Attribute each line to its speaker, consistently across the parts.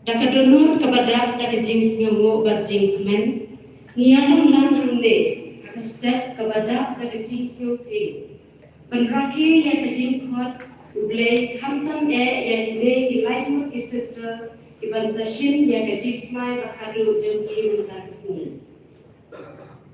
Speaker 1: Dakadunur kepada Jingsmai bat Jingsmen ngialam lang hande step kepada kejing snowy. Penraki yang kejing kot ublay hamtam yang kini kilaimu ki sister ki bangsa Shim yang Jingsmai Bakhatduh jengki Bynta kesini.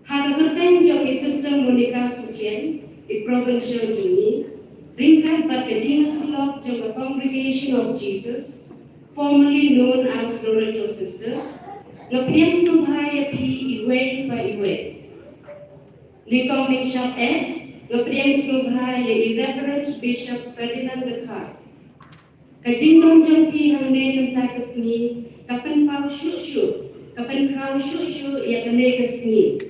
Speaker 1: Haka kerteng jengki sister Monica Sucian di provincial jengki ringkat bat kejing slop jengka Congregation of Jesus, formerly known as Loreto Sisters, ngapriang subhaya pi iwe pa iwe. Likong ning shop ngapriang subhaya Irreverend Bishop Ferdinand Naka. Kajing dong jengki hang ne Bynta kesini, kapan pau syuk-syuk, kapan pau syuk-syuk ya kene kesini.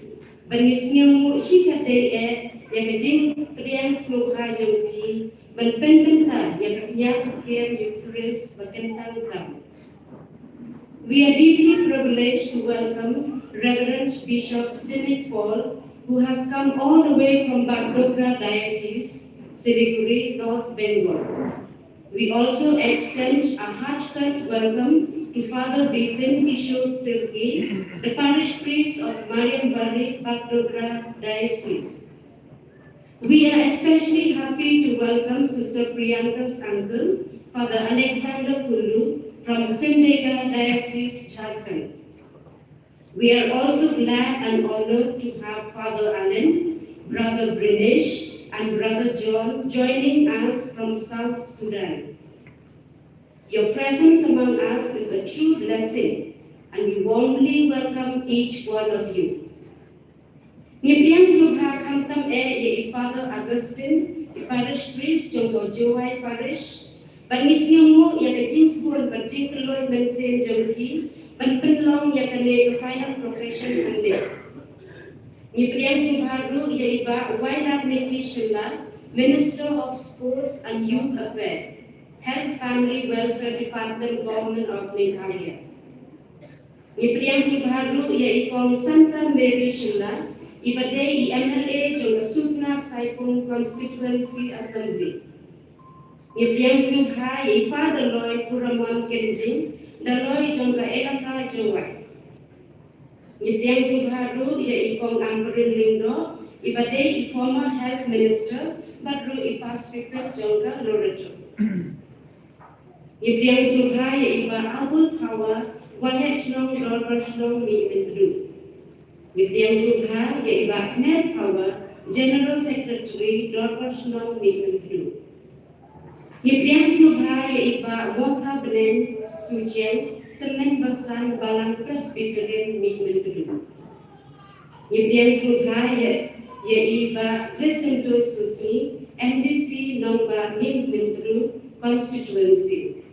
Speaker 1: Banisnya mu shikate ya kajing priang subhaya jengki, ben Bynta ya kaknya priang Eucharist bakentang tam. We are deeply privileged to welcome Reverend Bishop Shim Paul, who has come all the way from Bakhatduh Diocese, Siliguri, North Bengal. We also extend a heartfelt welcome to Father Bipin Bishop Tilki, the parish priest of Mariam Bari, Bakhatduh Diocese. We are especially happy to welcome Sister Priyanka's uncle, Father Alexander Kullu, from Simega Diocese, Jharkhand. We are also glad and honored to have Father Alan, Brother Brinesh, and Brother John joining us from South Sudan. Your presence among us is a true blessing, and we warmly welcome each one of you. Ngipiang subha kamtam ye Father Augustine, the parish priest jongko JOWAI parish, Bangisnyamu ya kejing school particular mensen jongki, penlong ya kene ke final profession ande. Ngipriang subharu ya iba Wainat Meki Shilla, Minister of Sports and Youth Affairs, Health Family Welfare Department, Government of Meghalaya. Ngipriang subharu ya ikong Santa Mary Shilla, ibadai MLA jongka Sutna Saipung Constituency Assembly. Ngipriang subha ya ipa Daloy Puramon Kenjing, Daloy jongka Iaka JOWAI. Ngipriang subharu ya ikong Amperin Lindo, ibadai former Health Minister, Badru ipas pipet jongka Loreto. Ngipriang subha ya iba Abul Power, Wahet Nong Dolbar Nong Mi Mendru. Ngipriang subha ya iba Knet Power, General Secretary Dolbar Nong Mi Mendru. Ngipriang subha ya iba Mokha Benen Sucian, Temen Besan Balang Presbyterian Mi Mendru. Ngipriang subha ya iba Crescento Susi, MDC Nomba Mi Mendru Constituency.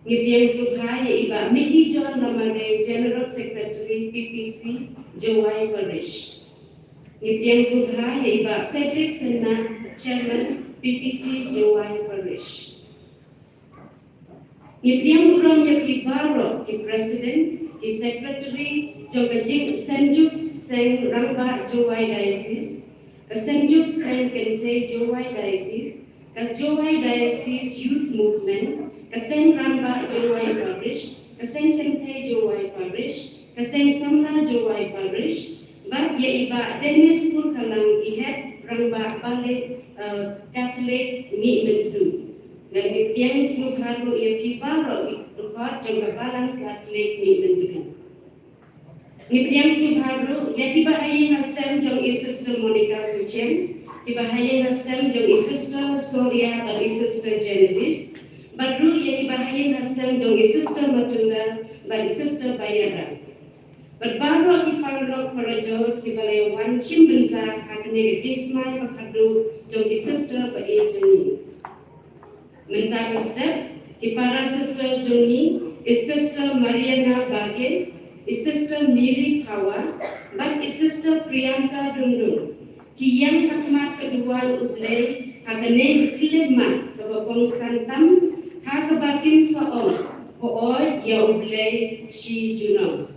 Speaker 1: Ngipriang subha ya iba Mickey John Lamare, General Secretary PPC JOWAI Parish. Ngipriang subha ya iba Frederick Senna, Chairman PPC JOWAI Parish. Ngipriang uram ya Pibaro, ki President, ki Secretary jongka Senjuk Seng Rangba JOWAI Diocese, ka Senjuk Seng Kente JOWAI Diocese, ka JOWAI Diocese Youth Movement, Kaseng Ramba JOWAI Parish, Kaseng Kente JOWAI Parish, Kaseng Samla JOWAI Parish, Bak ya iba Dennis School Kalang Ihet Ramba Balik Catholic Mi Mendru. Dan ngipriang subharu ya pibaro ikut jongka Balang Catholic Mi Mendru. Ngipriang subharu ya dibahaya ngasem jong Sister Monica Sucian, dibahaya ngasem jong Sister Soria dan Sister Genevieve. Badru yang dibahaya ngasem jong Sister Matunda dan Sister Bayara. Berbaru ki parlok parajo ki balayawan Shim Bynta hakne ke Jingsmai Bakhatduh jong Sister Bai Joni. Bynta step ki para Sister Joni, Sister Mariana Bage, Sister Miri Pawa, dan Sister Priyanka Dundung. Ki yang hakmat kedua ublay hakne kelima kababong santam hakabakin soong koor ya ublay si junong.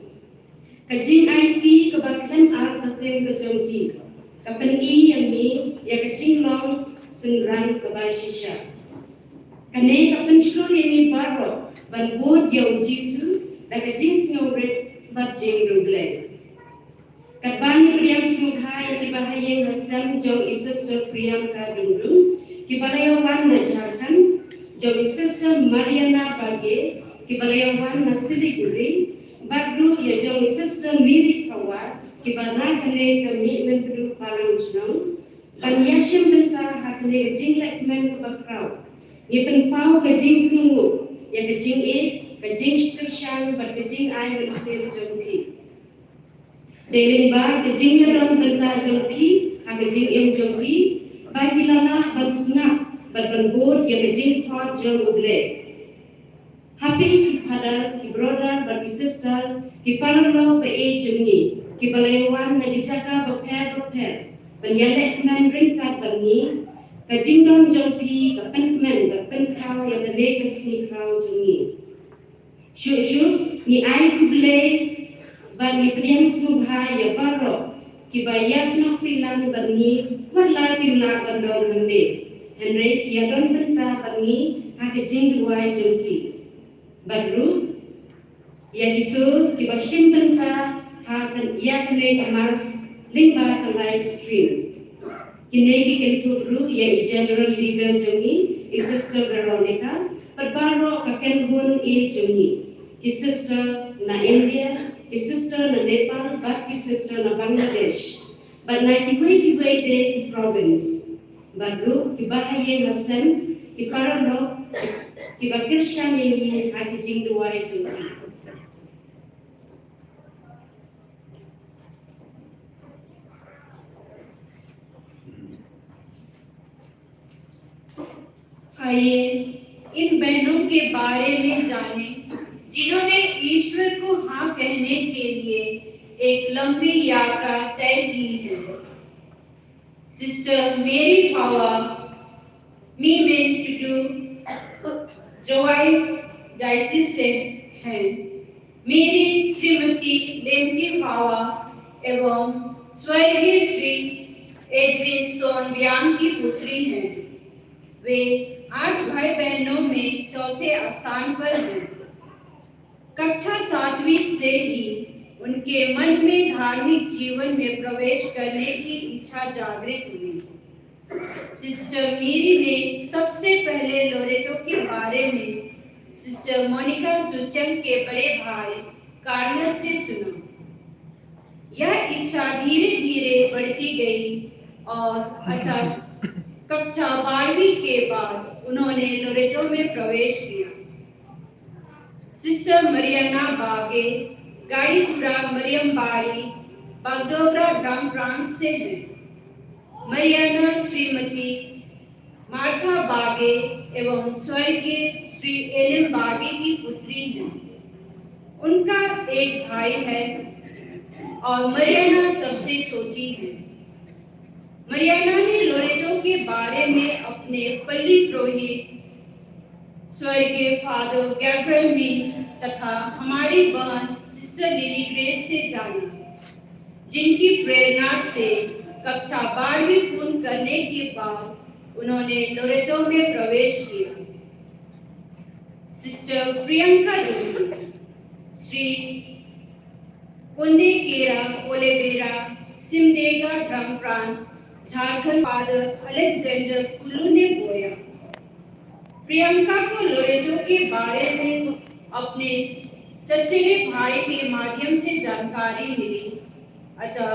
Speaker 1: Kajing IT kebaklan tatin kejongki. Kapan yang ni ya kajing long sengran kebay shisha. Kane kapan slur yang ni baro ban wod ya ujisu da kajing snowred bat jing rublay. Kadbani priang hai ki bahayeng hasam jong sister Priyanka Dundung ki balayawan na Jharkhand jong sister Mariana Bage ki balayawan na Siliguri Bakhatduh ya jong sister Miri Kawa ki banakane commitment group palang junong ban Shim Bynta hakane jinglek men bakrau ye pen pau ke Jingsmai ya ke jing ke Kyrpang ba ke jing ai men se jong pi Deling ba ke jing don Bynta jong pi ha ke jing em jong pi ba kilala ban snap ban bor ya ke jing hot jong uble happy ki father ki brother ba ki sister ki parlo pe e jungi ki balewan na ki chaka ba pher ban yalek man ring kat ban ni ka jing don jong pi ka pen kmen ka pen khao ya ke le ke si khao jungi shu ni ai kuble bagi priang subha ya baro ki bayas no tilang bani wala timla bandon hande henry ki adon Bynta bani ha ke jing duai jongki Bakhatduh ya gitu ki Shim Bynta ha kan ya kene amaras link ba ka live stream kini ki kentu group ya general leader jongi sister Veronica baro ka ken hun jongi ki sister na India ki sister na Nepal but ki sister na Bangladesh but na ki way de ki province Bakhatduh ki bahayeng hasan ki paralo ki bakirshang yengi ha ki jing duai jongi
Speaker 2: आइए इन बहनों के बारे में जाने जिन्होंने ईश्वर को हाँ कहने के लिए एक लंबी यात्रा तय की है। सिस्टर मेरी फावा मी मेंटू जोवाई डायसिस से हैं। मेरी श्रीमती लेमकी फावा एवं स्वर्गीय श्री एडविन सोनब्याम की पुत्री हैं। वे 8 भाई बहनों में चौथे स्थान पर हैं। कक्षा 7वीं से ही उनके मन में धार्मिक जीवन में प्रवेश करने की इच्छा जागृत हुई। सिस्टर मीरी ने सबसे पहले लोरेटो के बारे में सिस्टर मोनिका सुचम के बड़े भाई कार्मेल से सुना। यह इच्छा धीरे धीरे बढ़ती गई और अतः कक्षा 12वीं के बाद उन्होंने लोरेटो में प्रवेश किया। सिस्टर मरियाना बागे गाड़ीपुरा मरियमबाड़ी बागडोगरा ग्राम प्रांत से हैं। मरियाना श्रीमती मार्था बागे एवं स्वर्गीय श्री एलिम बागे की पुत्री हैं। उनका एक भाई है और मरियाना सबसे छोटी है। मरियाना ने लोरेटो के बारे में अपने पल्ली पुरोहित स्वर्गीय फादर गैब्रियल मीट तथा हमारी बहन सिस्टर लिली ग्रेस से जाना, जिनकी प्रेरणा से कक्षा 12वीं पूर्ण करने के बाद उन्होंने लोरेटो में प्रवेश किया। सिस्टर प्रियंका दुंडू श्री कुंडेकेरा कोलेबेरा सिमडेगा ग्राम प्रांत झारखंड फादर अलेक्जेंडर कुल्लू ने बोया। प्रियंका को लोरेटो के बारे में अपने चचेरे भाई के माध्यम से जानकारी मिली, अतः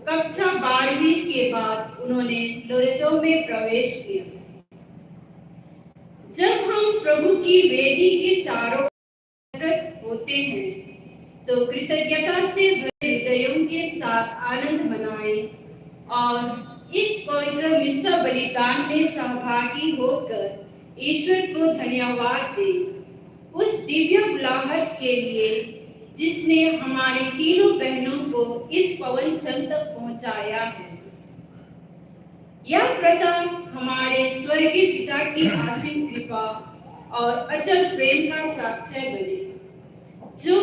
Speaker 2: कक्षा 12वीं के बाद उन्होंने लोरेटो में प्रवेश किया। जब हम प्रभु की वेदी के चारों एकत्रित होते हैं तो कृतज्ञता से भरे हृदयों के साथ आनंद मनाएं और इस पवित्र मिस्र बलिदान में सहभागी होकर ईश्वर को धन्यवाद दें उस दिव्य बुलाहट के लिए जिसने हमारी तीनों बहनों को इस पवन छंद तक पहुंचाया है। यह प्रथा हमारे स्वर्गीय पिता की असीम कृपा और अचल प्रेम का साक्ष्य बने, जो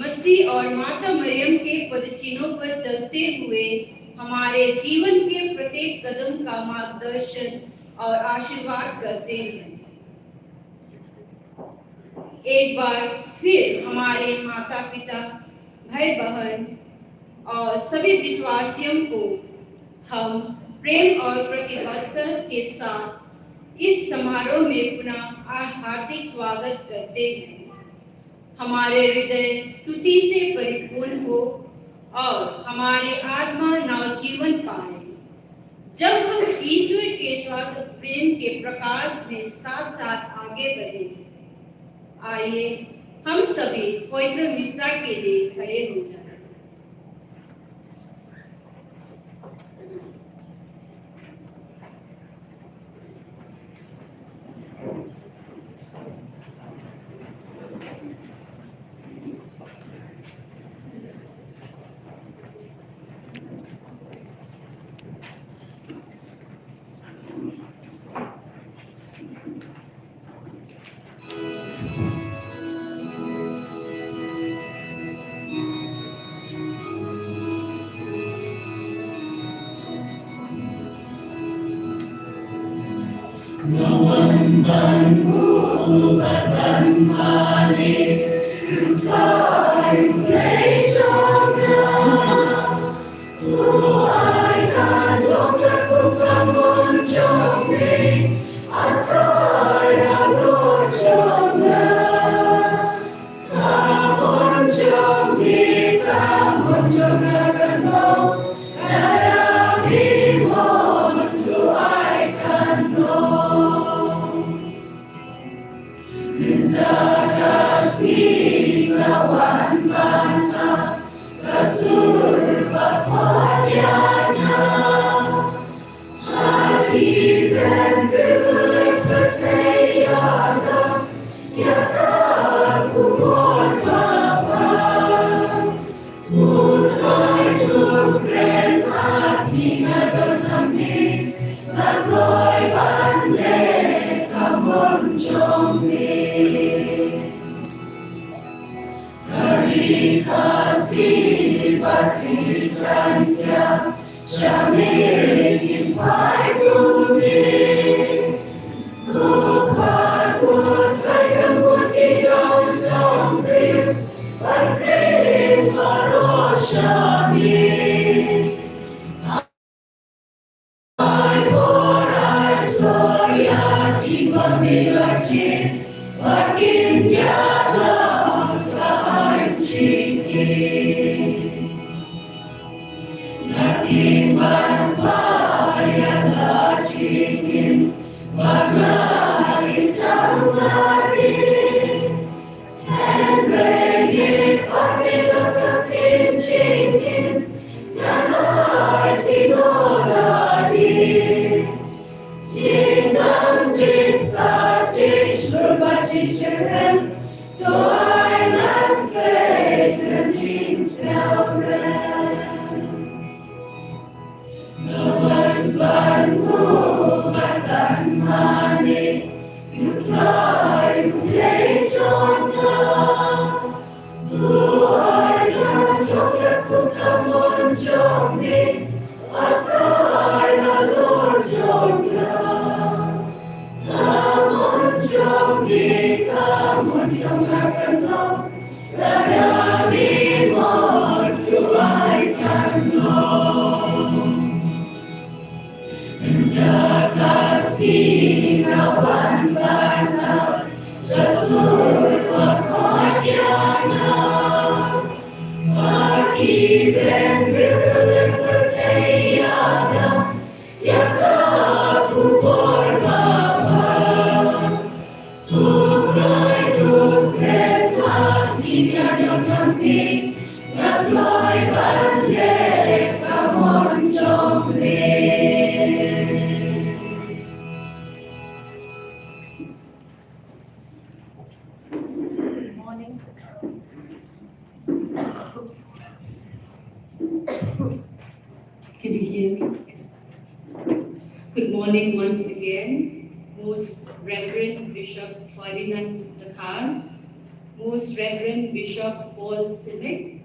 Speaker 2: मसीह और माता मरियम के पदचिन्हों पर चलते हुए हमारे जीवन के प्रत्येक कदम का मार्गदर्शन और आशीर्वाद करते हैं। एक बार फिर हमारे माता पिता, भाई बहन और सभी विश्वासियों को हम प्रेम और प्रतिबद्धता के साथ इस समारोह में पुनः हार्दिक स्वागत करते हैं। हमारे हृदय स्तुति से परिपूर्ण हो और हमारी आत्मा नवजीवन पाए। जब हम ईश्वर के शाश्वत प्रेम के प्रकाश में साथ साथ आगे बढ़े, आइए हम सभी पवित्र मिस्सा के लिए खड़े हो जाएं।
Speaker 1: Can you hear me? Good morning once again, Most Reverend Bishop Ferdinand Dakar, Most Reverend Bishop Paul Simic,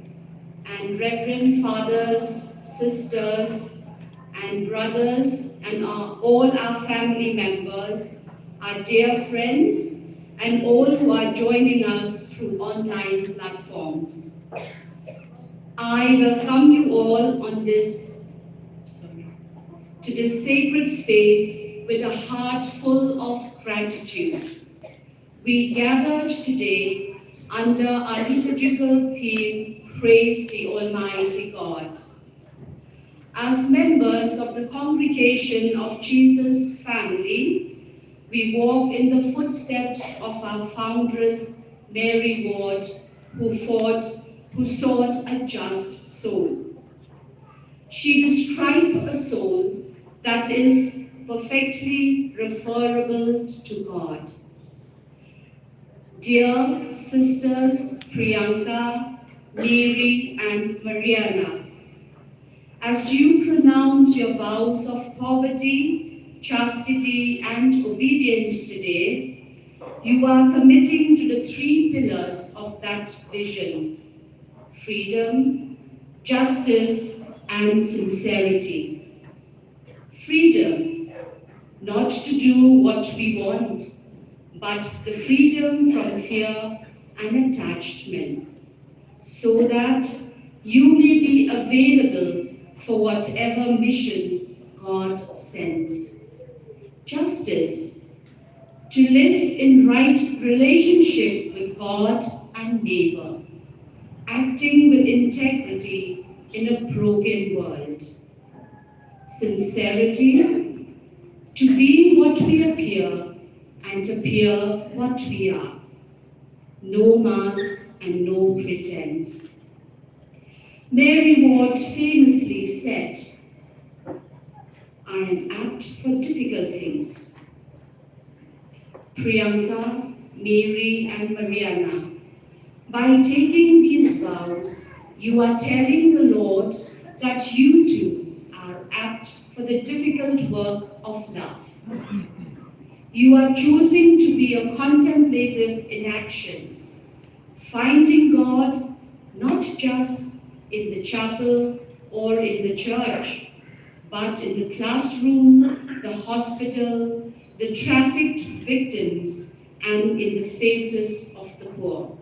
Speaker 1: and Reverend Fathers, Sisters, and brothers, and all our family members, our dear friends, and all who are joining us through online platforms. I welcome you all on this to this sacred space with a heart full of gratitude. We gathered today under our liturgical theme, Praise the Almighty God. As members of the Congregation of Jesus family, we walk in the footsteps of our foundress, Mary Ward, who sought a just soul. She described a soul that is perfectly referable to God. Dear sisters Priyanka, Mary, and Mariana, as you pronounce your vows of poverty, chastity, and obedience today, you are committing to the three pillars of that vision: freedom, justice, and sincerity. Freedom, not to do what we want, but the freedom from fear and attachment, so that you may be available for whatever mission God sends. Justice, to live in right relationship with God and neighbor, acting with integrity in a broken world. Sincerity, to be what we appear and appear what we are. No mask and no pretense. Mary Ward famously said, "I am apt for difficult things." Priyanka, Mary, and Mariana, by taking these vows, you are telling the Lord that you too are apt for the difficult work of love. You are choosing to be a contemplative in action, finding God not just in the chapel or in the church, but in the classroom, the hospital, the trafficked victims, and in the faces of the poor.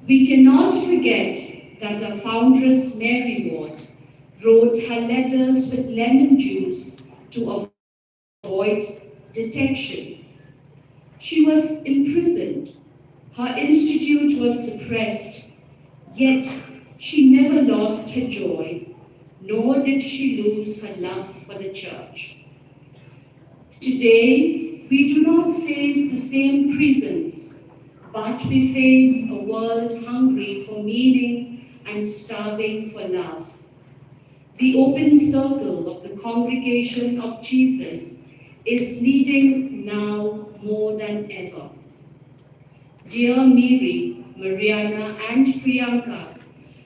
Speaker 1: We cannot forget that our foundress Mary Ward wrote her letters with lemon juice to avoid detection. She was imprisoned. Her institute was suppressed, yet she never lost her joy, nor did she lose her love for the church. Today, we do not face the same prisons, but we face a world hungry for meaning and starving for love. The open circle of the Congregation of Jesus is needing now more than ever. Dear Mary, Mariana, and Priyanka,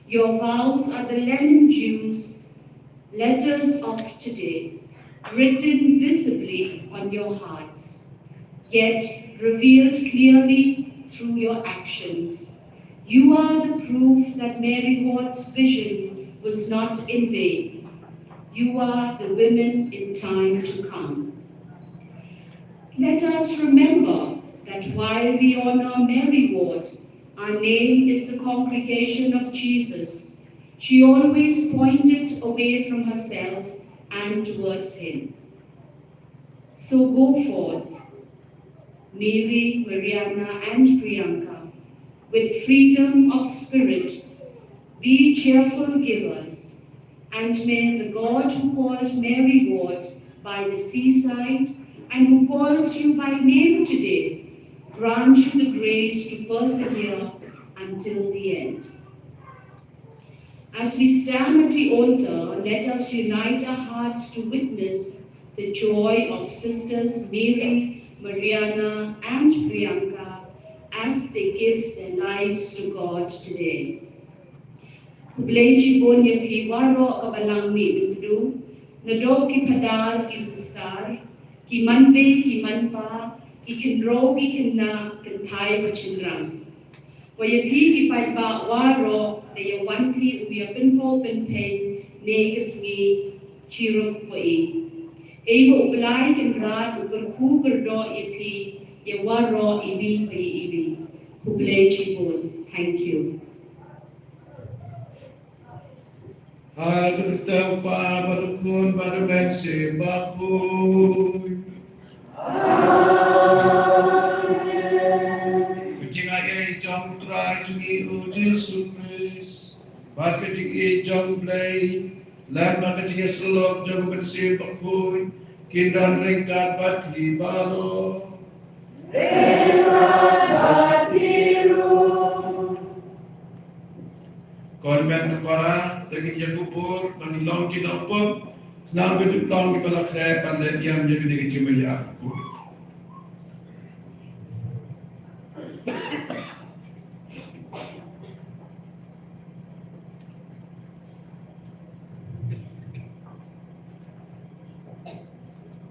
Speaker 1: your vows are the lemon juice letters of today, written visibly on your hearts, yet revealed clearly through your actions. You are the proof that Mary Ward's vision was not in vain. You are the women in time to come. Let us remember that while we honor Mary Ward, our name is the Congregation of Jesus. She always pointed away from herself and towards him. So go forth, Mary, Mariana, and Priyanka, with freedom of spirit. Be cheerful givers, and may the God who called Mary Ward by the seaside and who calls you by name today grant you the grace to persevere until the end. As we stand at the altar, let us unite our hearts to witness the joy of Sisters Mary, Mariana, and Priyanka as they give their lives to God today. Kublechi bonya pi waro kabalang mi bintru, nado ki padar ki sistar, ki manbe ki manpa, ki kinro ki kinna kintai bachinram. Waya pi ki padba waro, daya wan pi uya pinpo pinpen, negasngi chiruk wai. Ebo ublai kinrad ugur kugur do ipi, ya waro ibi pai ibi. Kublechi bon. Thank you.
Speaker 3: Kita berukun pada mensi Bakhuid. Kucing ayah jom try tungi Yesus Kristus. Bad kucing jom play. Lama kucing selok jom mensi Bakhuid. Kindan ringkat bad hibalo. Ringkat biru. Konven kepara lagi dia kubur mandi long kita pun nang betul long di balak saya pandai diam jadi ni cuma ya.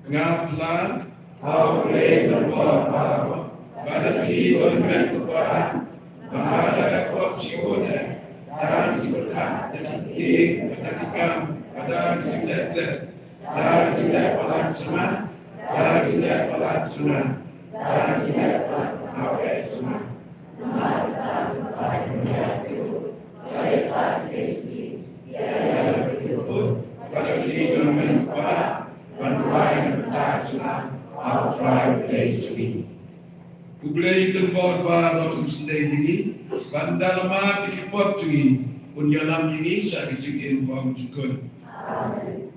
Speaker 3: Ngaplan au le nombor baru pada ki konven kepara pada kop cikone. Dan diberkat dan bertatikam pada jumlah dan jumlah palat semua dan jumlah palat semua dan jumlah palat awal semua. Pada beliau mengucapkan bantuan yang berkat semua outright play. Kublai tembor baru sendiri bandar mat dikipot cui punyalam ini saya kecilin buang cukun. Amen.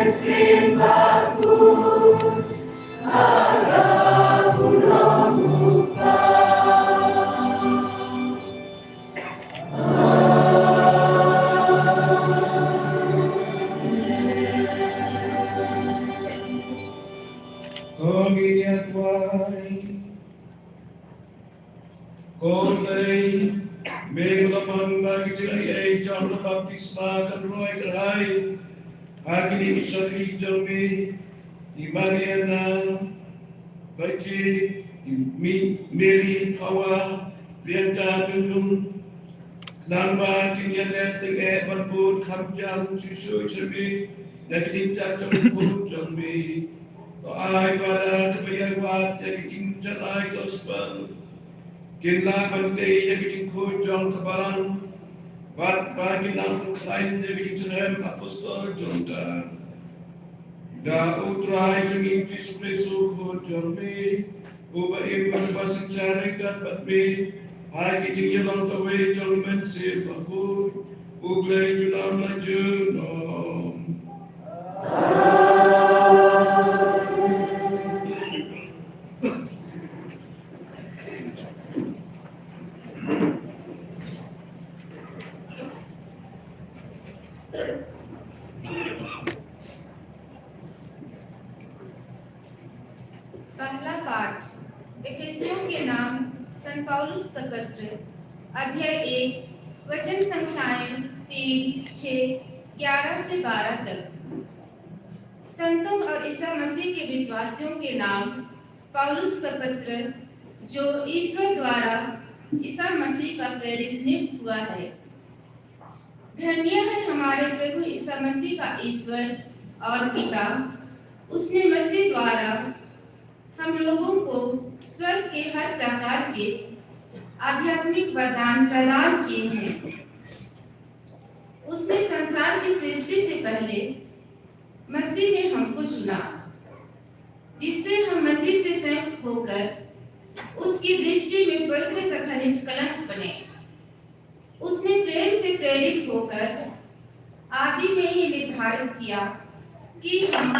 Speaker 4: Sing
Speaker 3: con nghe quay con đây mê la man ba cái chữ ấy trong la baptisma kan roi kai akini ki shakri jalmi imariana bachi Mary Power Bynta Dundum Namba Tinyanet Tenge Barbud Kamjam Chushu Chami Yakitin Chacham Pum Chami Ai Bada Tabayawat Yakitin Jalai Gospel Kinla Bante Yakitin Ko John Kabaran Bat Bagilang Klein Yakitin Terem Apostle Jonta Da Utrai Jangi Pisu Presu Ko Jami Uba Iman Basancharik Dan Batmi Hai Kiting Yalong Tawai Jolman Se Bakhuid Uglai Junam La Junom
Speaker 2: पहला पाठ एफेसियों के नाम संत पौलुस का पत्र अध्याय 1 वचन संख्याएं 3, 6, 11 से 12 तक। संतों और ईसा मसीह के विश्वासियों के नाम पौलुस का पत्र जो ईश्वर द्वारा ईसा मसीह का प्रेरित नियुक्त हुआ है। धन्य है हमारे प्रभु ईसा मसीह का ईश्वर और पिता, उसने मसीह द्वारा हम लोगों को स्वर्ग के हर प्रकार के आध्यात्मिक वरदान प्रदान किए हैं। उसने संसार की सृष्टि से पहले मसीह में हमको चुना, जिससे हम मसीह से संयुक्त होकर उसकी दृष्टि में पवित्र तथा निष्कलंक बने। उसने प्रेम से प्रेरित होकर आदि में ही निर्धारित किया कि हम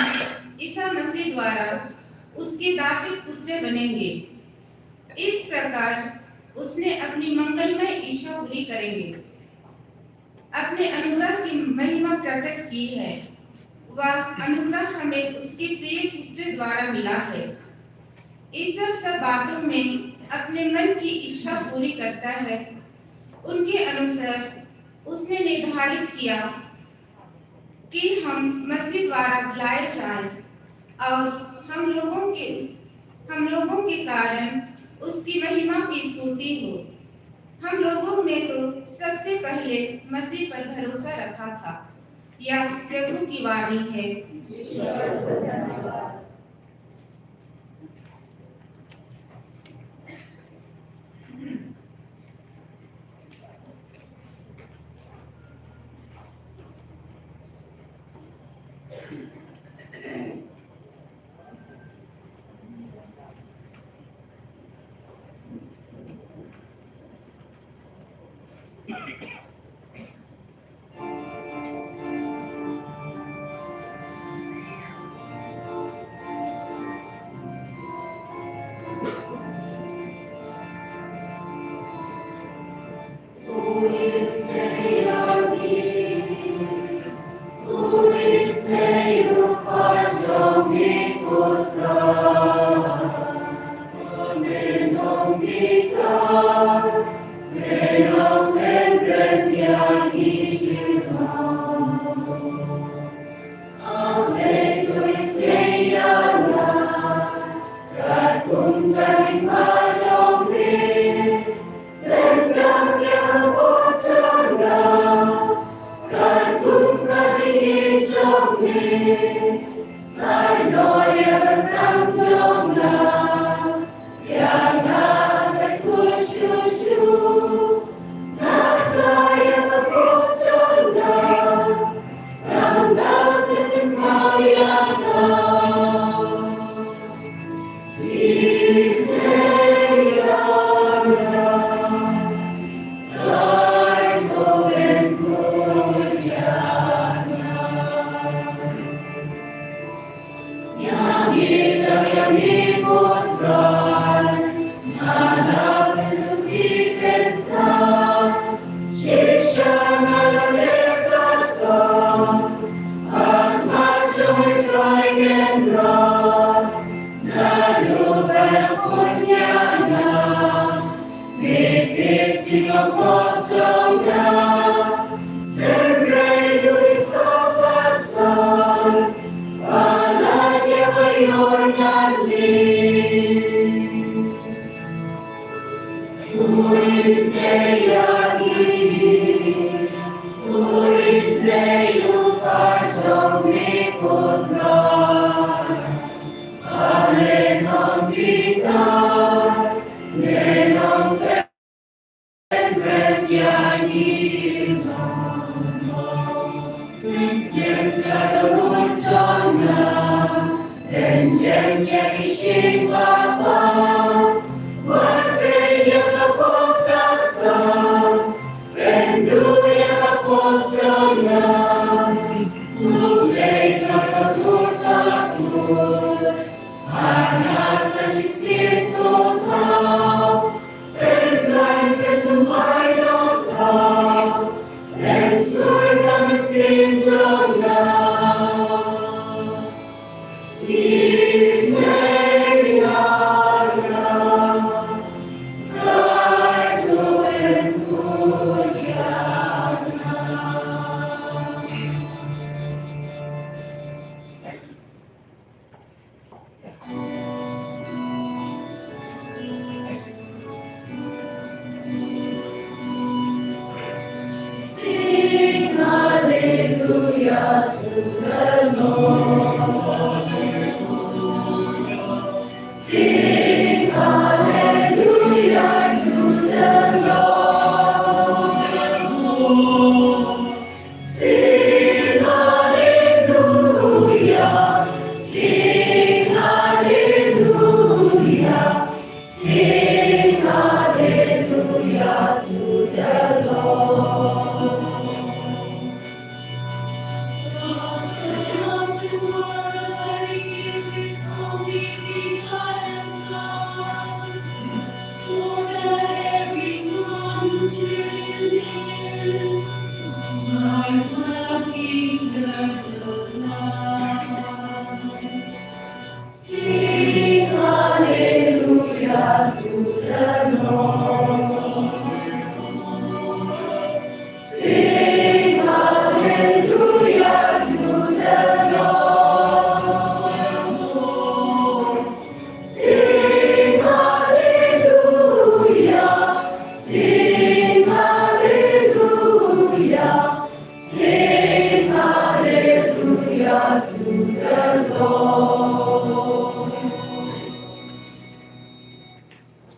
Speaker 2: ईसा मसीह द्वारा उसके दातित पुत्र बनेंगे। इस प्रकार उसने अपनी मंगलमय इच्छा पूरी करेंगे। अपने अनुग्रह की महिमा प्रकट की है। वह अनुग्रह हमें उसके प्रिय पुत्र द्वारा मिला है। ईश्वर सब बातों में अपने मन की इच्छा पूरी करता है। उनके अनुसार उसने निर्धारित किया कि हम मसीह द्वारा बुलाए जाएं और हम लोगों के कारण उसकी महिमा की स्तुति हो। हम लोगों ने तो सबसे पहले मसीह पर भरोसा रखा था। यह प्रभु की वाणी है।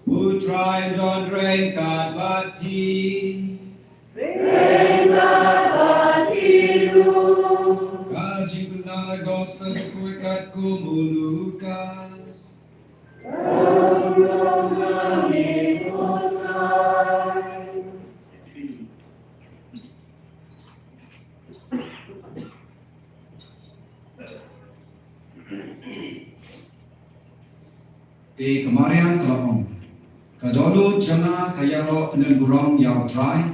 Speaker 4: Who try and don't rain God but He. Kaji Banana Gospel Kuikat Kumulukas. Di kemarin kelopong, kadolu jana kayaro penelburong yau try,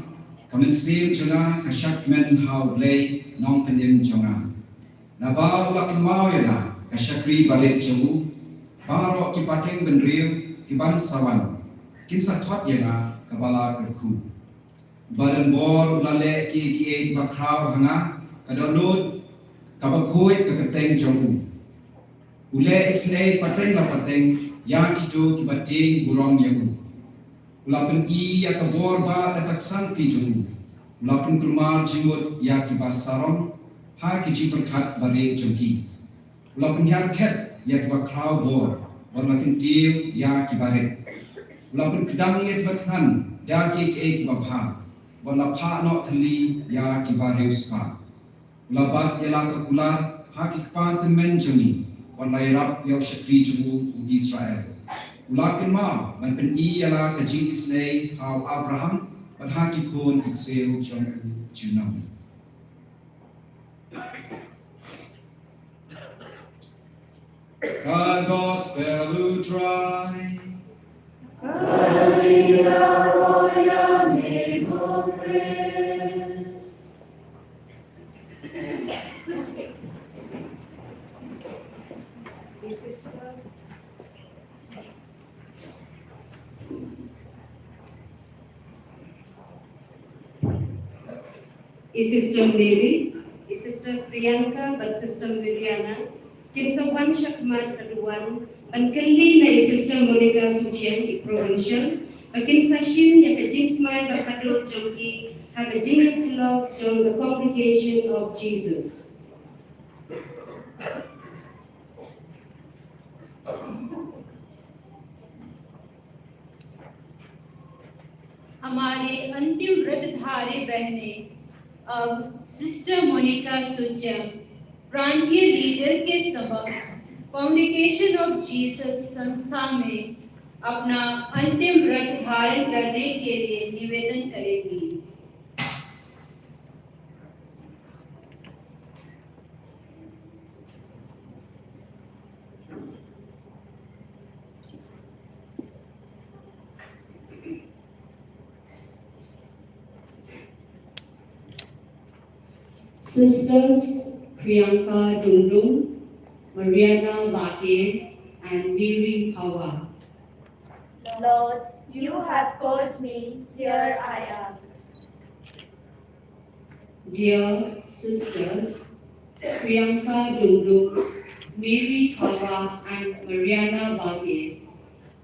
Speaker 4: kamensil jana kasyakmen hau blay nong penim jonga. Nabal lakin mau yana kasyakri balik jemu, baro kipating benriu kiban sawan, kin sakhot yana kabala kerku. Badan bor ulale ki bakrau hanga kadolu Bakhuid kakateng jemu. Ule isne pateng la pateng yang itu kibating burong yagu. Ulapan ya kabor ba dakaksan ti jemu. Ulapan kurmar jimut ya kibas sarong ha kici berkat bare jengki. Ulapan harket ya kibakrau bor. Ulapan tiu ya kibaret. Ulapan kedang ya kibathan da ki kibabha. Walapa no thali ya kibarius pa. Ulabat ya lakakular ha kikpan temen jengi. Walai rap yau syakri jemu Israel. Ulakin ma man pen ialah ka Jingsmai hau Abraham pan haki pun kikseu jong junam. Ka gospel utrai. Kajiya roya nebo praise.
Speaker 1: Sister Mary, Sister Priyanka, but Sister Miriana, Kinsawan Shakmat Kaduan, Bankali na Sister Monica Suchian, Provincial, Kinsa Shim yaka Jingsmai Bakhatduh Jongki, Haka Jingasilog Jong the Congregation of Jesus.
Speaker 2: हमारे अंतिम व्रतधारी बहनें अब sister Monika सुचम प्रांतीय leader के समक्ष congregation of Jesus संस्था में अपना अंतिम व्रत धारण करने के लिए निवेदन करेगी।
Speaker 1: Sisters Priyanka Dundung, Mariana Bakhaid, and Miri Hawa.
Speaker 5: Lord, you have called me, here I am.
Speaker 1: Dear sisters Priyanka Dundung, Miri Hawa, and Mariana Bakhaid,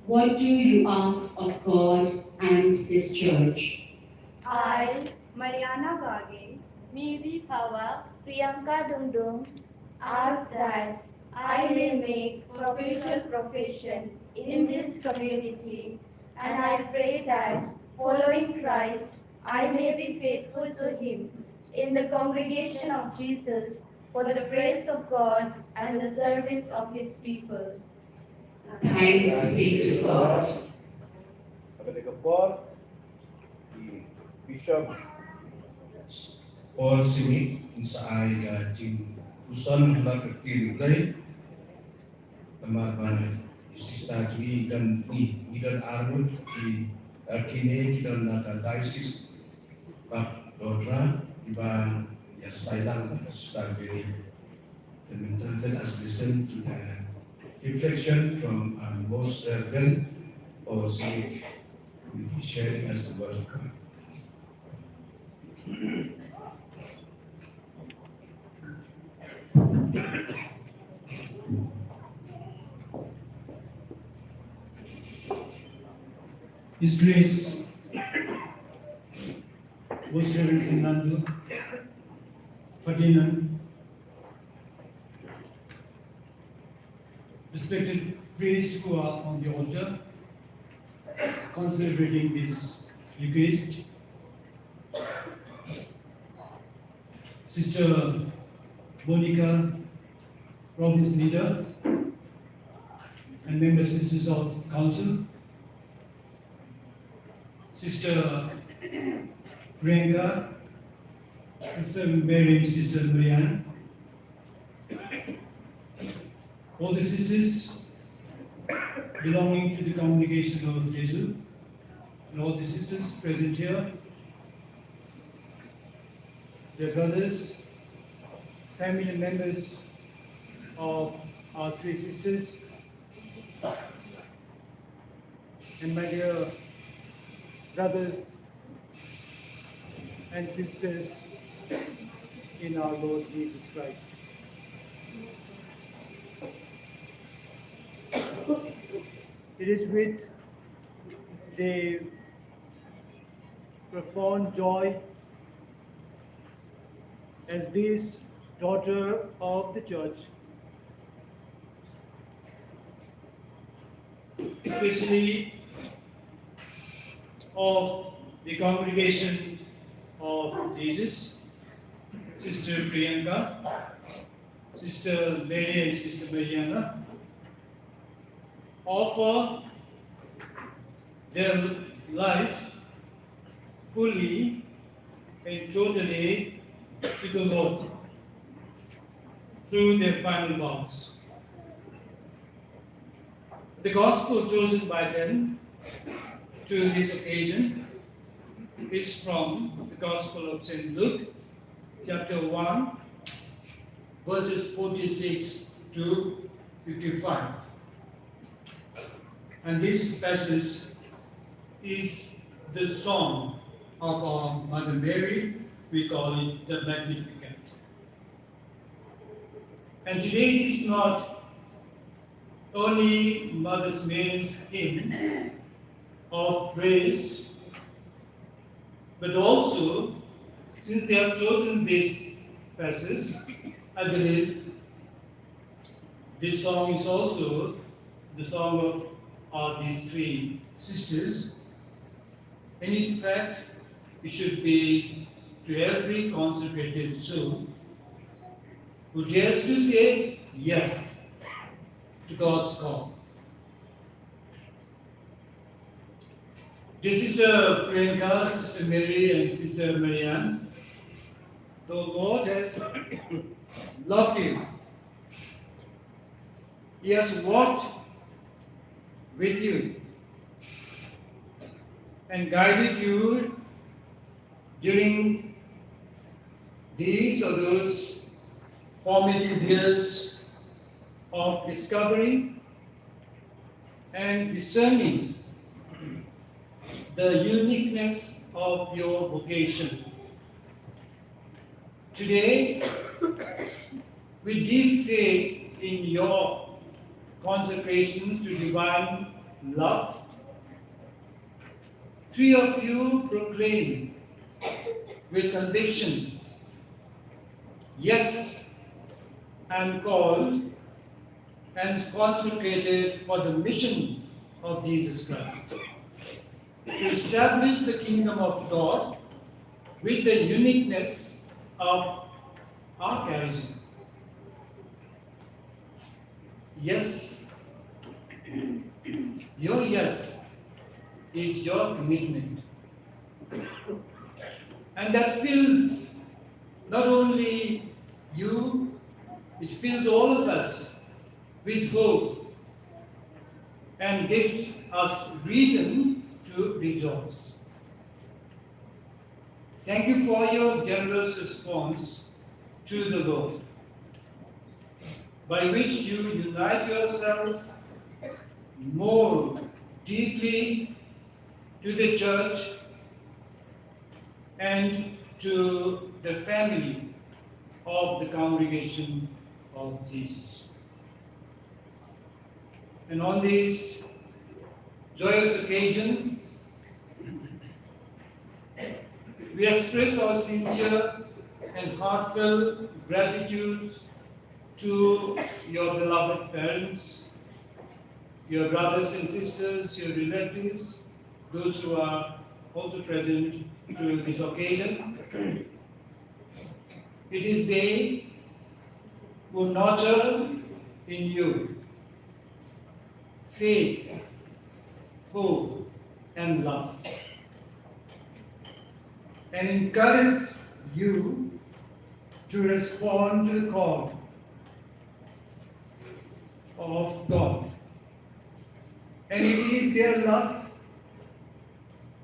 Speaker 1: what do you ask of God and His Church?
Speaker 5: I, Mariana Bage, Miri Pawa, Priyanka Dundung, ask that I may make perpetual profession in this community, and I pray that, following Christ, I may be faithful to Him in the congregation of Jesus for the praise of God and the service of His people.
Speaker 1: Thanks be to God.
Speaker 3: Bishop Paul Simi insai ga jing usan hala kiri play tamar sista jui dan ni dan armut di kini kita Naka diocese Bakhatduh iba ya spailang star very. Let us listen to the reflection from our most reverend Paul Simi, who will be sharing us the word of God.
Speaker 6: His Grace, Most Reverend Fernando, Ferdinand, respected priests who are on the altar, celebrating this Eucharist, Sister Monica, Province Leader, and member sisters of Council, Sister Priyanka, Sister Mary and Sister Marianne, all the sisters belonging to the congregation of Jesus, and all the sisters present here, their brothers, family members of our three sisters, and my dear brothers and sisters in our Lord Jesus Christ. It is with the profound joy as this daughter of the church, especially of the congregation of Jesus, Sister Priyanka, Sister Mary and Sister Mariana, offer their life fully and totally to the Lord through their final vows. The gospel chosen by them to this occasion is from the Gospel of St. Luke, chapter 1, verses 46 to 55. And this passage is the song of our Mother Mary we call it the Magnificat. And today it is not only Mother Mary's hymn of praise, but also, since they have chosen this passage, I believe this song is also the song of these three sisters. And in fact, it should be to every consecrated soul who dares to say yes to God's call. This is Priyanka, Sister Mary, and Sister Marianne. The Lord has loved you. He has walked with you and guided you during these or those formative years of discovering and discerning the uniqueness of your vocation. Today, with deep faith in your consecration to divine love, three of you proclaim with conviction, yes, I am called and consecrated for the mission of Jesus Christ, to establish the kingdom of God with the uniqueness of our charism. Yes, your yes is your commitment. And that fills not only you, it fills all of us with hope and gives us reason to rejoice. Thank you for your generous response to the Lord, by which you unite yourself more deeply to the church and to the family of the congregation of Jesus. And on this joyous occasion, we express our sincere and heartfelt gratitude to your beloved parents, your brothers and sisters, your relatives, those who are also present to this occasion. It is they who nurture in you faith, hope, and love, and encourage you to respond to the call of God. And it is their love,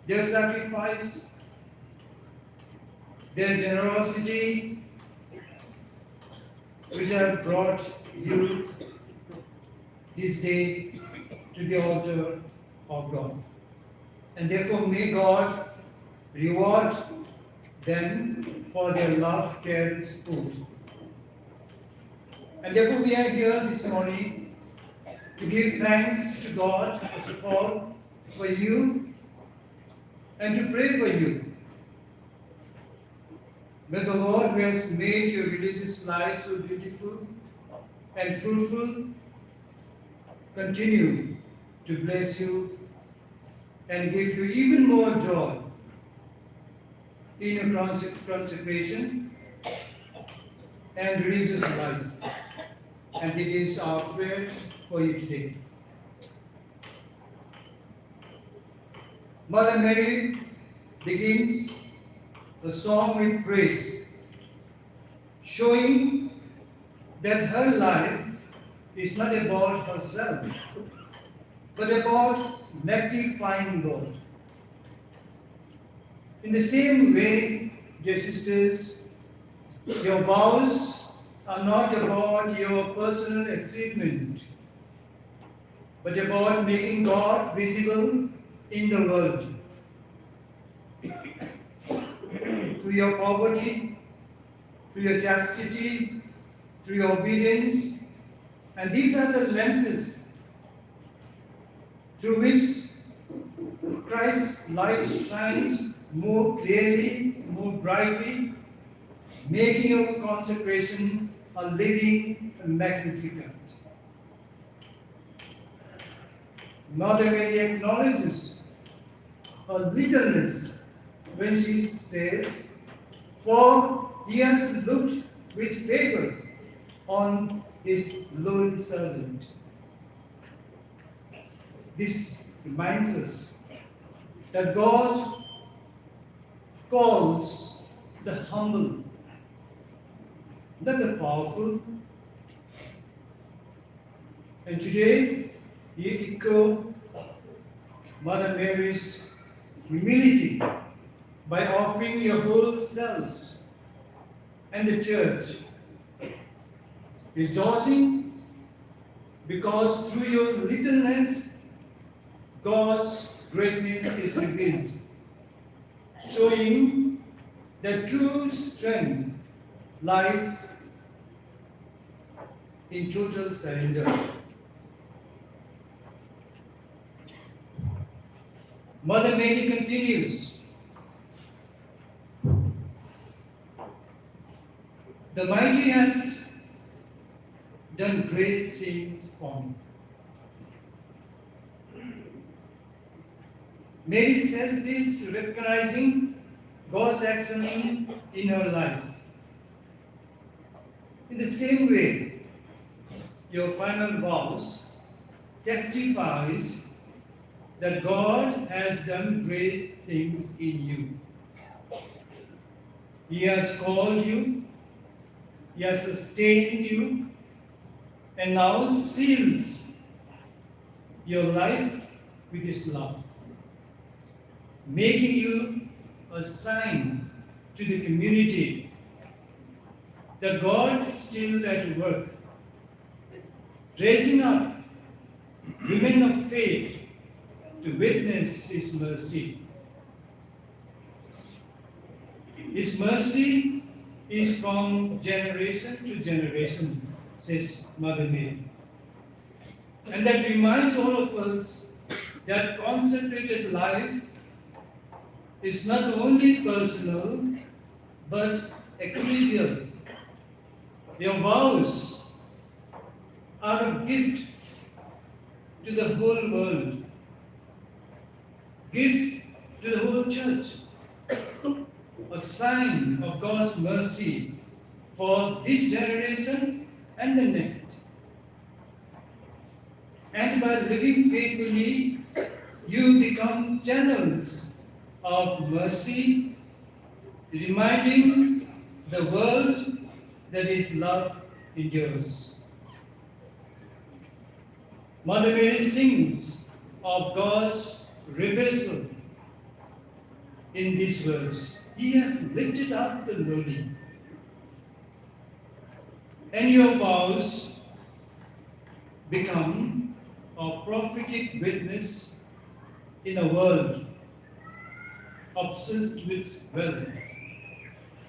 Speaker 6: their sacrifice, their generosity which have brought you this day to the altar of God. And therefore may God reward them for their love, care, and support. And therefore we are here this morning to give thanks to God, first of all, for you and to pray for you. May the Lord, who has made your religious life so beautiful and fruitful, continue to bless you and give you even more joy in your consecration and religious life. And it is our prayer for you today. Mother Mary begins the song with praise, showing that her life is not about herself, but about magnifying God. In the same way, dear sisters, your vows are not about your personal achievement, but about making God visible in the world. through your poverty, through your chastity, through your obedience. And these are the lenses through which Christ's light shines more clearly, more brightly, making your consecration a living and magnificent. Mother Mary acknowledges her littleness when she says, "For he has looked with favor on his lowly servant." This reminds us that God calls the humble, not the powerful. And today, we echo Mother Mary's humility by offering your whole selves and the church, rejoicing because through your littleness, God's greatness is revealed, showing that true strength lies in total surrender. Mother Mary continues, "The mighty has done great things for me." Mary says this recognizing God's action in her life. In the same way, your final vows testifies that God has done great things in you. He has called you, He has sustained you, and now seals your life with His love, making you a sign to the community that God is still at work, raising up women of faith to witness His mercy. His mercy is from generation to generation, says Mother Mary. And that reminds all of us that consecrated life is not only personal, but ecclesial. Your vows are a gift to the whole world, gift to the whole church, a sign of God's mercy for this generation and the next. And by living faithfully, you become channels of mercy, reminding the world that His love endures. Mother Mary sings of God's reversal in these words. He has lifted up the lowly. And your vows become a prophetic witness in a world obsessed with wealth,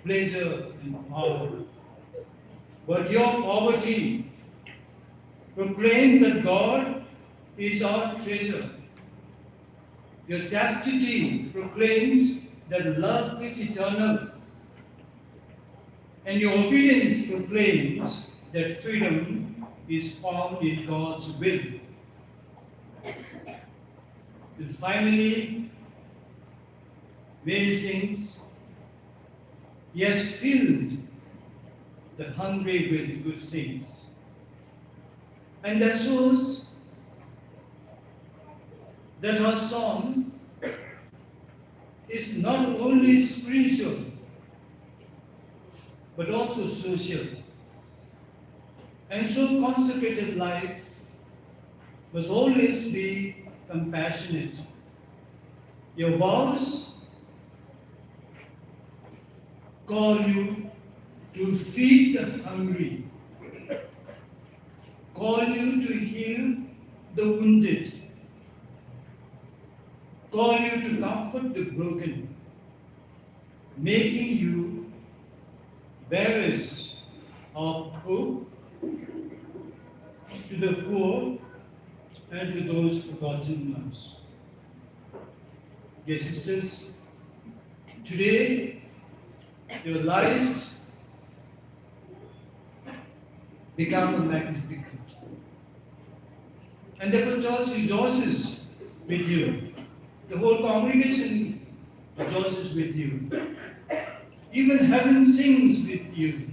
Speaker 6: pleasure, and power. But your poverty proclaims that God is our treasure. Your chastity proclaims that love is eternal. And your obedience proclaims that freedom is found in God's will. And finally, Mary sings, He has filled the hungry with good things. And that shows that her song is not only spiritual, but also social. And so consecrated life must always be compassionate. Your vows call you to feed the hungry, call you to heal the wounded, call you to comfort the broken, making you bearers of hope to the poor and to those forgotten ones. Dear sisters, today your life become a magnificent. And therefore church rejoices with you. The whole congregation rejoices with you. Even heaven sings with you.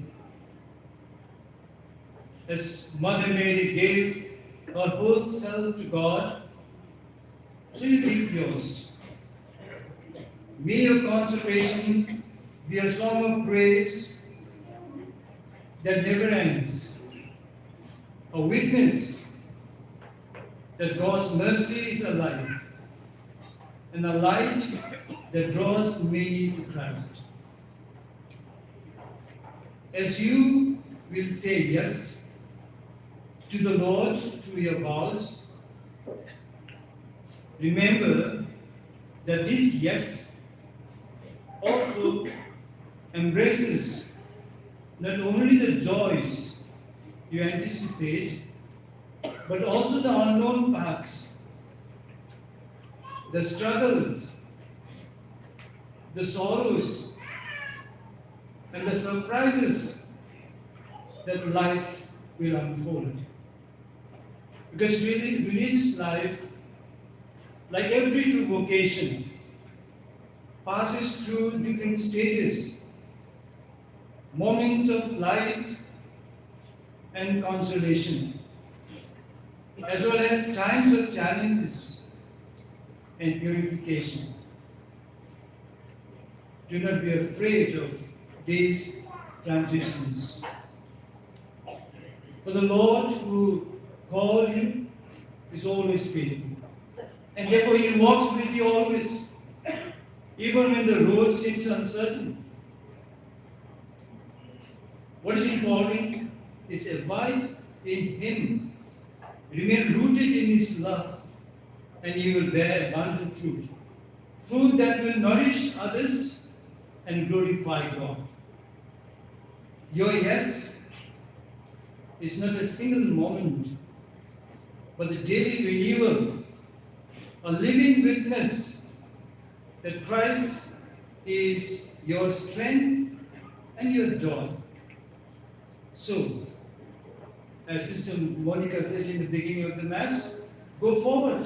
Speaker 6: As Mother Mary gave her whole self to God, so you give yours. May your consecration be a song of praise that never ends, a witness that God's mercy is alive, and a light that draws many to Christ. As you will say yes to the Lord through your vows, remember that this yes also embraces not only the joys you anticipate, but also the unknown paths, the struggles, the sorrows, and the surprises that life will unfold. Because really, religious life, like every true vocation, passes through different stages, moments of light and consolation, as well as times of challenges and purification. Do not be afraid of these transitions. For the Lord who called you is always faithful, and therefore He walks with you always, even when the road seems uncertain. What is important is abide in Him, remain rooted in His love, and you will bear abundant fruit. Fruit that will nourish others and glorify God. Your yes is not a single moment, but the daily renewal, a living witness that Christ is your strength and your joy. So, as Sister Monica said in the beginning of the Mass, go forward.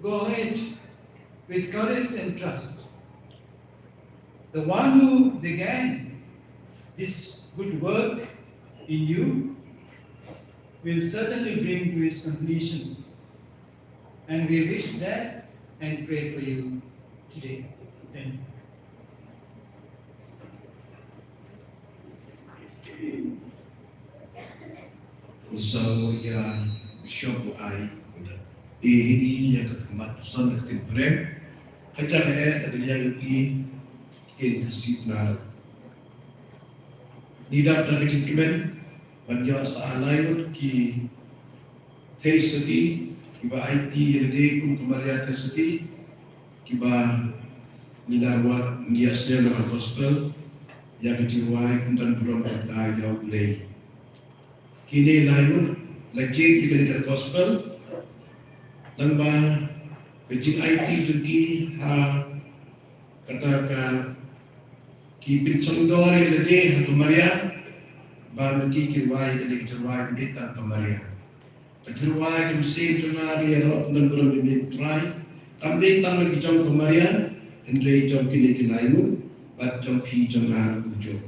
Speaker 6: Go ahead with courage and trust. The one who began this good work in you will certainly bring to its completion. And we wish that and pray for you today. Thank you.
Speaker 3: So, Bishop JOWAI, ini yang kematusan ketim prem, kaca dari yang ini kasih nak. Nidap nak kecil banja sahalayut ki teisati kiba IT yang dia pun kemarin teisati kiba nilarwat niasnya nama gospel yang JOWAI pun dan buram berkah jauh lei. Kini layut lagi jika dekat gospel lamba kecil IT juga katakan ki pincangdor yang ada hatu Maria bagi JOWAI dari JOWAI Bynta ke Maria JOWAI kumsin cuma dia roh dan belum dimitrai kami tang lagi jom ke Maria Andre jom kini layut bat jom pi jom ujo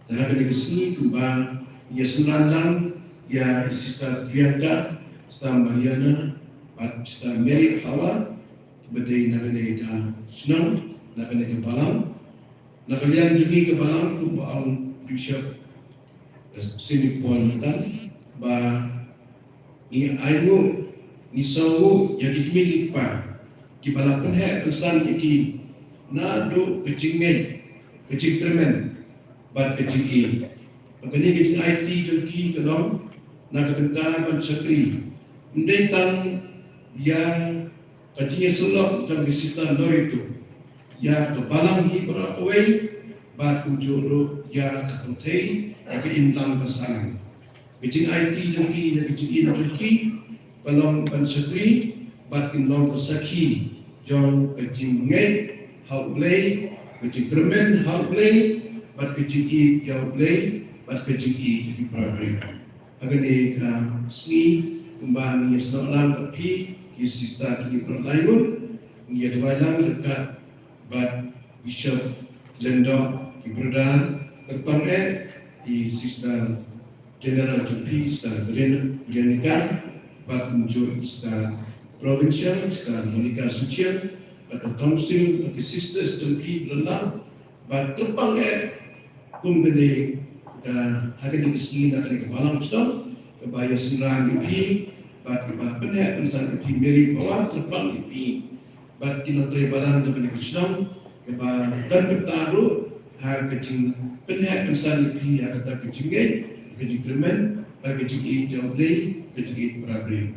Speaker 3: dah ada sini kubang ya senandang ya Sister Bynta, Sister Mariana, Sister Mary Hawa, badai nakalika senang, nakalika balam, nakalian juga ke balam tu baang Bishop sini puan matan, ba ni ainu ni sawu yang ditmiki pa, ki balapun he kesan iki nado kecingmen, kecing tremen, bat kecing i. Makanya kita IT joki kedong nak Bynta ban sakri ndai tan ya kacinya sulok jam disita lor itu ya ke balang hi berawai bat kunjuru ya ke putih ya ke inlang kesangan kecing IT jengki ya kecing in jengki pelong pensakri bat kinlong kesaki jong kecing ngai hau play kecing kermen hau play bat kecing i yau play bat kecing i jadi perabri agani sni kembali ya selang tapi ya sista jadi perlainun ya dewalang dekat bat Bishop Lendo Kipradar Kyrpang i sista General Jumpi sista Brianika bat unjuk sista Provincial sista Monica Sucian bat Council of the Sisters Jumpi Lelang bat Kyrpang kumgene akan dikesini akan dikebalang stop kebaya senang ipi bat kebaya penhek pensan ipi meri bawah terbang ipi bat kinotri balang dengan Islam kebaya dan bertaruh har kecing penhek pensan ipi yang kata kecingin kecing kremen bat kecing i jauhlei kecing i perabri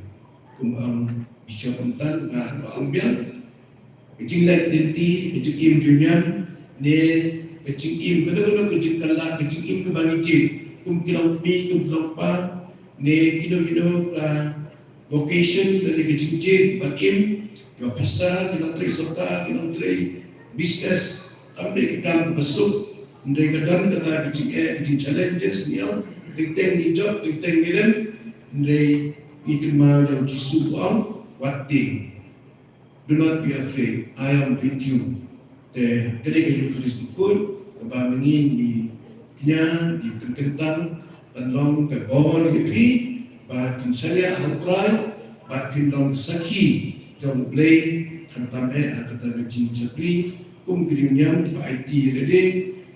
Speaker 3: kumbang Bishop Untan ambil kecing lain tinti kecing im dunia ne kecing im kena kecing kalah kecing im kebangitin kilau mi kilau pa ne kino vocation dari kecing jin bat im yo pesta kilau tri serta kilau tri business ambil kita besuk mereka dan kata kecing challenges niau tentang ni job tentang ni dan mereka itu mau jauh jisu what thing do not be afraid I am with you the ketika you tulis buku kebab mengin di kenya di penkentang tanlong ke bawah ke pi bat insya Allah bat pinlong saki jom play kantam kata jin chakri girinyam di IT rede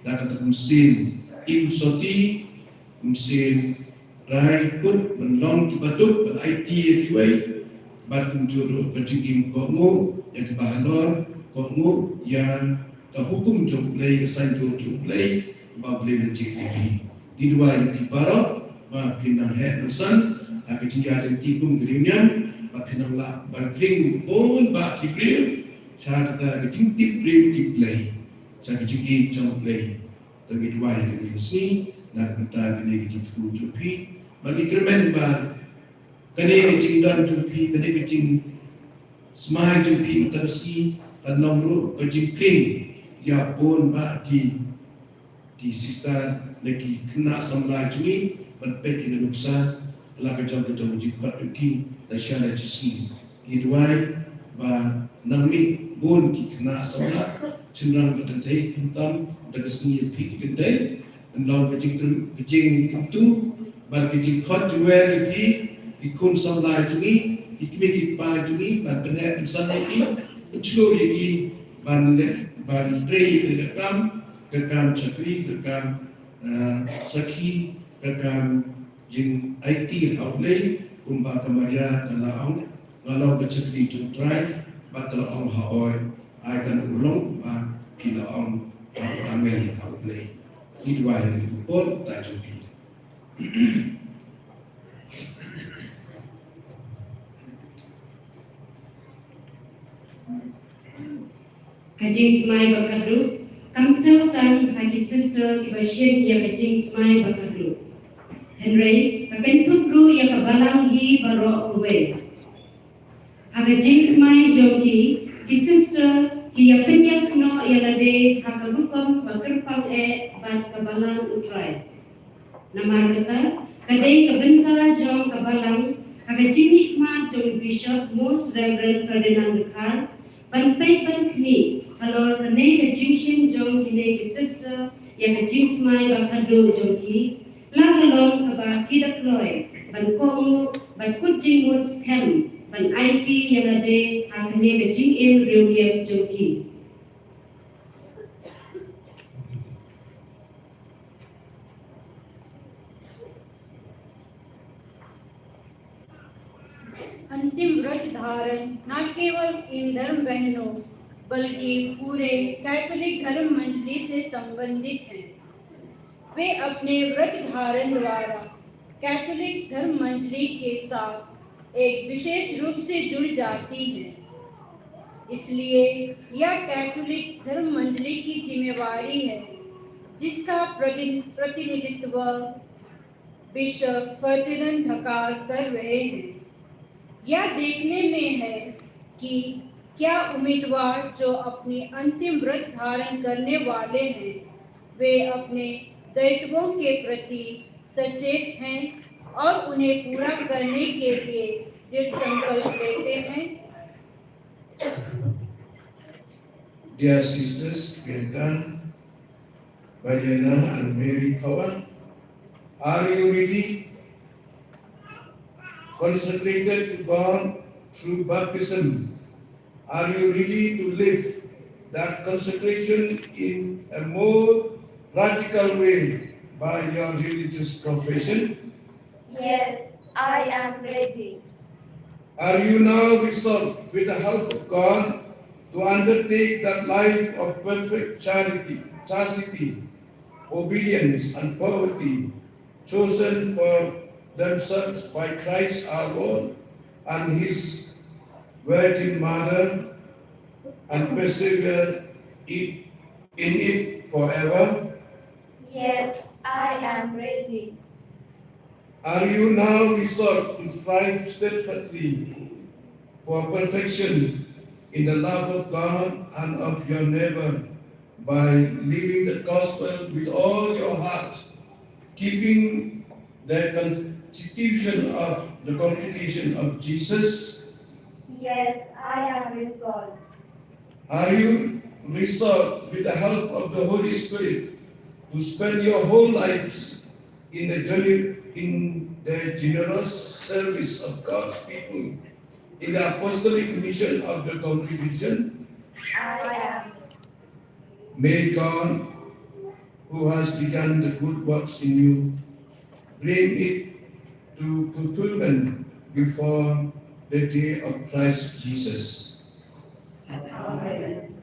Speaker 3: dah kata mesin im soti mesin rai kut menlong di baduk bat IT riwai bat kunjuru kecing kokmu yang di bahalor kokmu yang kehukum jumlai kesan jumlai babli menjadi di dua yang dibarak ma pinang het nusan akan tinggal di tikum gerinyam ma pinang la barkring pun ba kipril syarat kata ketingtip pril tiplai syarat ketinggi jumlai bagi dua yang ini sini nak kita kini gitu jupi bagi kremen ba kini keting dan jupi kini keting smai jupi tersi dan nomor keting kring ya pun ba di sista lagi kena samla juni berpek dengan nuksa la kejam-kejam jikot lagi la syala jisi hidwai ba nami pun ki kena samla cenderang bertentai kentam tegasni pi kentai endau kejing tentu ba kejing khot juwe lagi ikun samla juni ikmi pa juni ba benar insan lagi uclo lagi ban pray kekam cakri kekam saki kekam jing IT outlay kumba kamaria talaong ngalau kecakri jutrai batalaong haoy akan ulong kumba kilaong amen outlay ni dua yang dipun tak cukup.
Speaker 1: Jingsmai Bakhatduh, kamtau tan hagi sister kiba Shim ya Jingsmai Bakhatduh. Henry, akan ru ya kabalang hi barok kuwe. Haga Jingsmai jongki ki sister ki ya penyasno ya lade haga rupam Kyrpang bat kabalang utrai. Namar kata kadai ke Bynta jong kabalang haga Jingsmai jong Bishop Most Reverend Ferdinand Naka ban pai ban kini kalau kene ke Shim jong kene ke sister yang ke Jingsmai Bakhatduh jong ki la kalong ke ba ki deploy ban komu ban kut Ngut scam ban IT yang ada ha kene ke Jing reunion jong ki
Speaker 2: अंतिम व्रत धारण न केवल इन धर्म बहनों बल्कि पूरे Catholic धर्म मंडली से संबंधित हैं। वे अपने व्रत धारण द्वारा कैथोलिक धर्म मंडली के साथ एक विशेष रूप से जुड़ जाती हैं। इसलिए यह कैथोलिक धर्म मंडली की जिम्मेवारी है, जिसका प्रतिनिधित्व बिशप फर्दिनांड ढकाल कर रहे हैं। यह देखने में है कि क्या उम्मीदवार जो अपनी अंतिम व्रत धारण करने वाले हैं, वे अपने दायित्वों के प्रति सचेत हैं और उन्हें पूरा करने के लिए दृढ़ संकल्प लेते हैं।
Speaker 3: Dear sisters, Bynta, Mariana and Mary Kawa, are you ready? Consecrated to God through baptism, are you ready to live that consecration in a more radical way by your religious profession?
Speaker 5: Yes, I am ready.
Speaker 3: Are you now resolved with the help of God to undertake that life of perfect charity, chastity, obedience and poverty chosen for themselves by Christ our Lord and His Virgin Mother, and persevere in it forever?
Speaker 5: Yes, I am ready.
Speaker 3: Are you now resolved to strive steadfastly for perfection in the love of God and of your neighbor by living the gospel with all your heart, keeping the constitution of the congregation of Jesus?
Speaker 5: Yes, I am resolved.
Speaker 3: Are you resolved with the help of the Holy Spirit to spend your whole lives in the generous service of God's people, in the apostolic mission of the congregation?
Speaker 5: I am.
Speaker 3: May God, who has begun the good works in you, bring it to fulfillment before the day of Christ Jesus.
Speaker 2: Amen.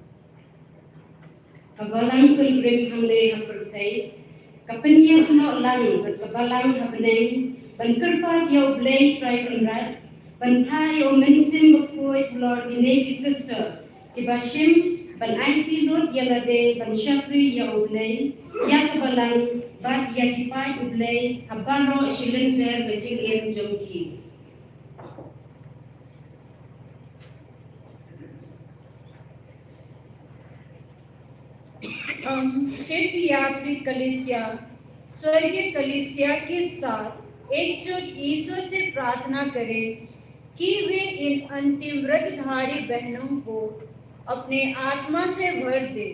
Speaker 1: Kabalang pilgrim hangde hapertai, kapenya seno lang kabalang habeneng, ban kerpa yo blay try kenrat, ban ha yo mensim Bakhuid lor ginegi sister, kiba Shim ban IT lot yalade ban shapri yo blay, ya kabalang bat ya kipai blay, habano shilinder bajing em jongki.
Speaker 2: हम तीर्थ यात्री कलीसिया स्वर्गीय कलीसिया के साथ एकजुट ईश्वर से प्रार्थना करें कि वे इन अंतिम व्रतधारी बहनों को अपने आत्मा से भर दे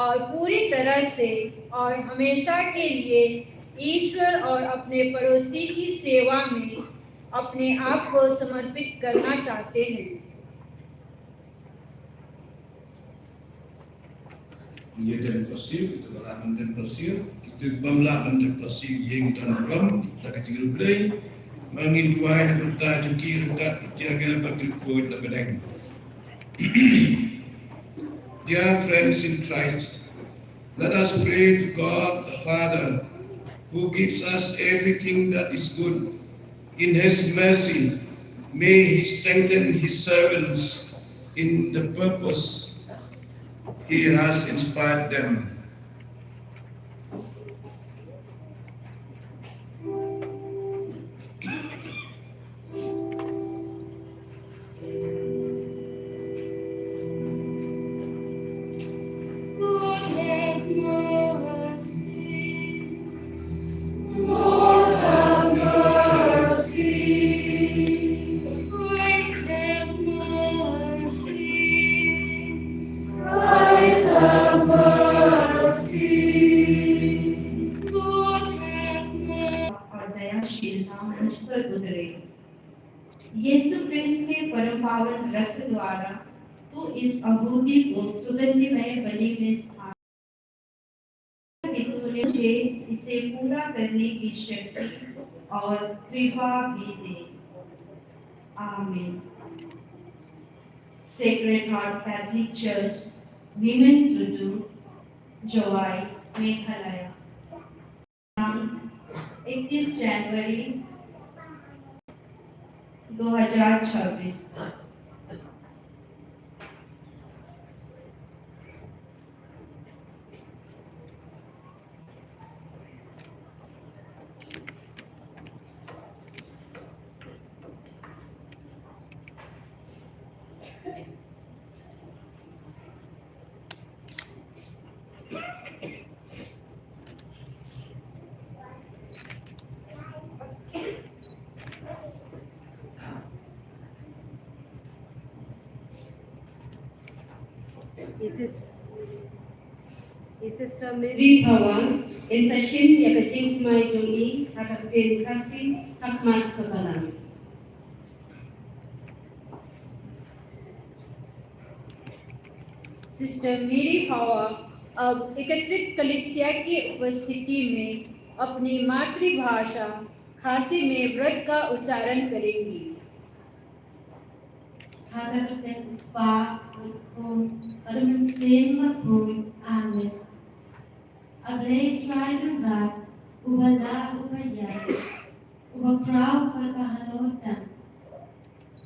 Speaker 2: और पूरी तरह से और हमेशा के लिए ईश्वर और अपने पड़ोसी की सेवा में अपने आप को समर्पित करना चाहते हैं।
Speaker 3: Menjadi pasir, kita melakukan dan pasir, kita melakukan dan pasir yang dan ram, kita kecil play, mangin dua dan berta cuci rekat jaga Bakhatduh dan bedeng. Dear friends in Christ, let us pray to God the Father, who gives us everything that is good. In His mercy, may He strengthen His servants in the purpose He has inspired them.
Speaker 5: Lord have mercy. Christ have mercy.
Speaker 7: और दयाशीलता मुझ पर गुजरे। यीशु क्रिस्त के परम पावन रक्त द्वारा तू इस अभूति को सुगंधिमय बलि में स्थान कि तूने मुझे इसे पूरा करने की शक्ति और कृपा भी दे। आमीन। Sacred Heart Catholic Church, Women to do, JOWAI, Meghalaya. 31 January 2026।
Speaker 1: Sister Mary Power, in sa Shim ya ka Jingsmai Jongi, hakapin kasi hakmat kabalang.
Speaker 2: Sister मेरी हवा अब एकत्रित कलीसिया की उपस्थिति में अपनी मातृभाषा खासी में व्रत का उच्चारण करेंगी।
Speaker 7: Harapten pa kun arumen sema kun amen. Ablay try rat ubala ubaya ubakraw pagkahalotan.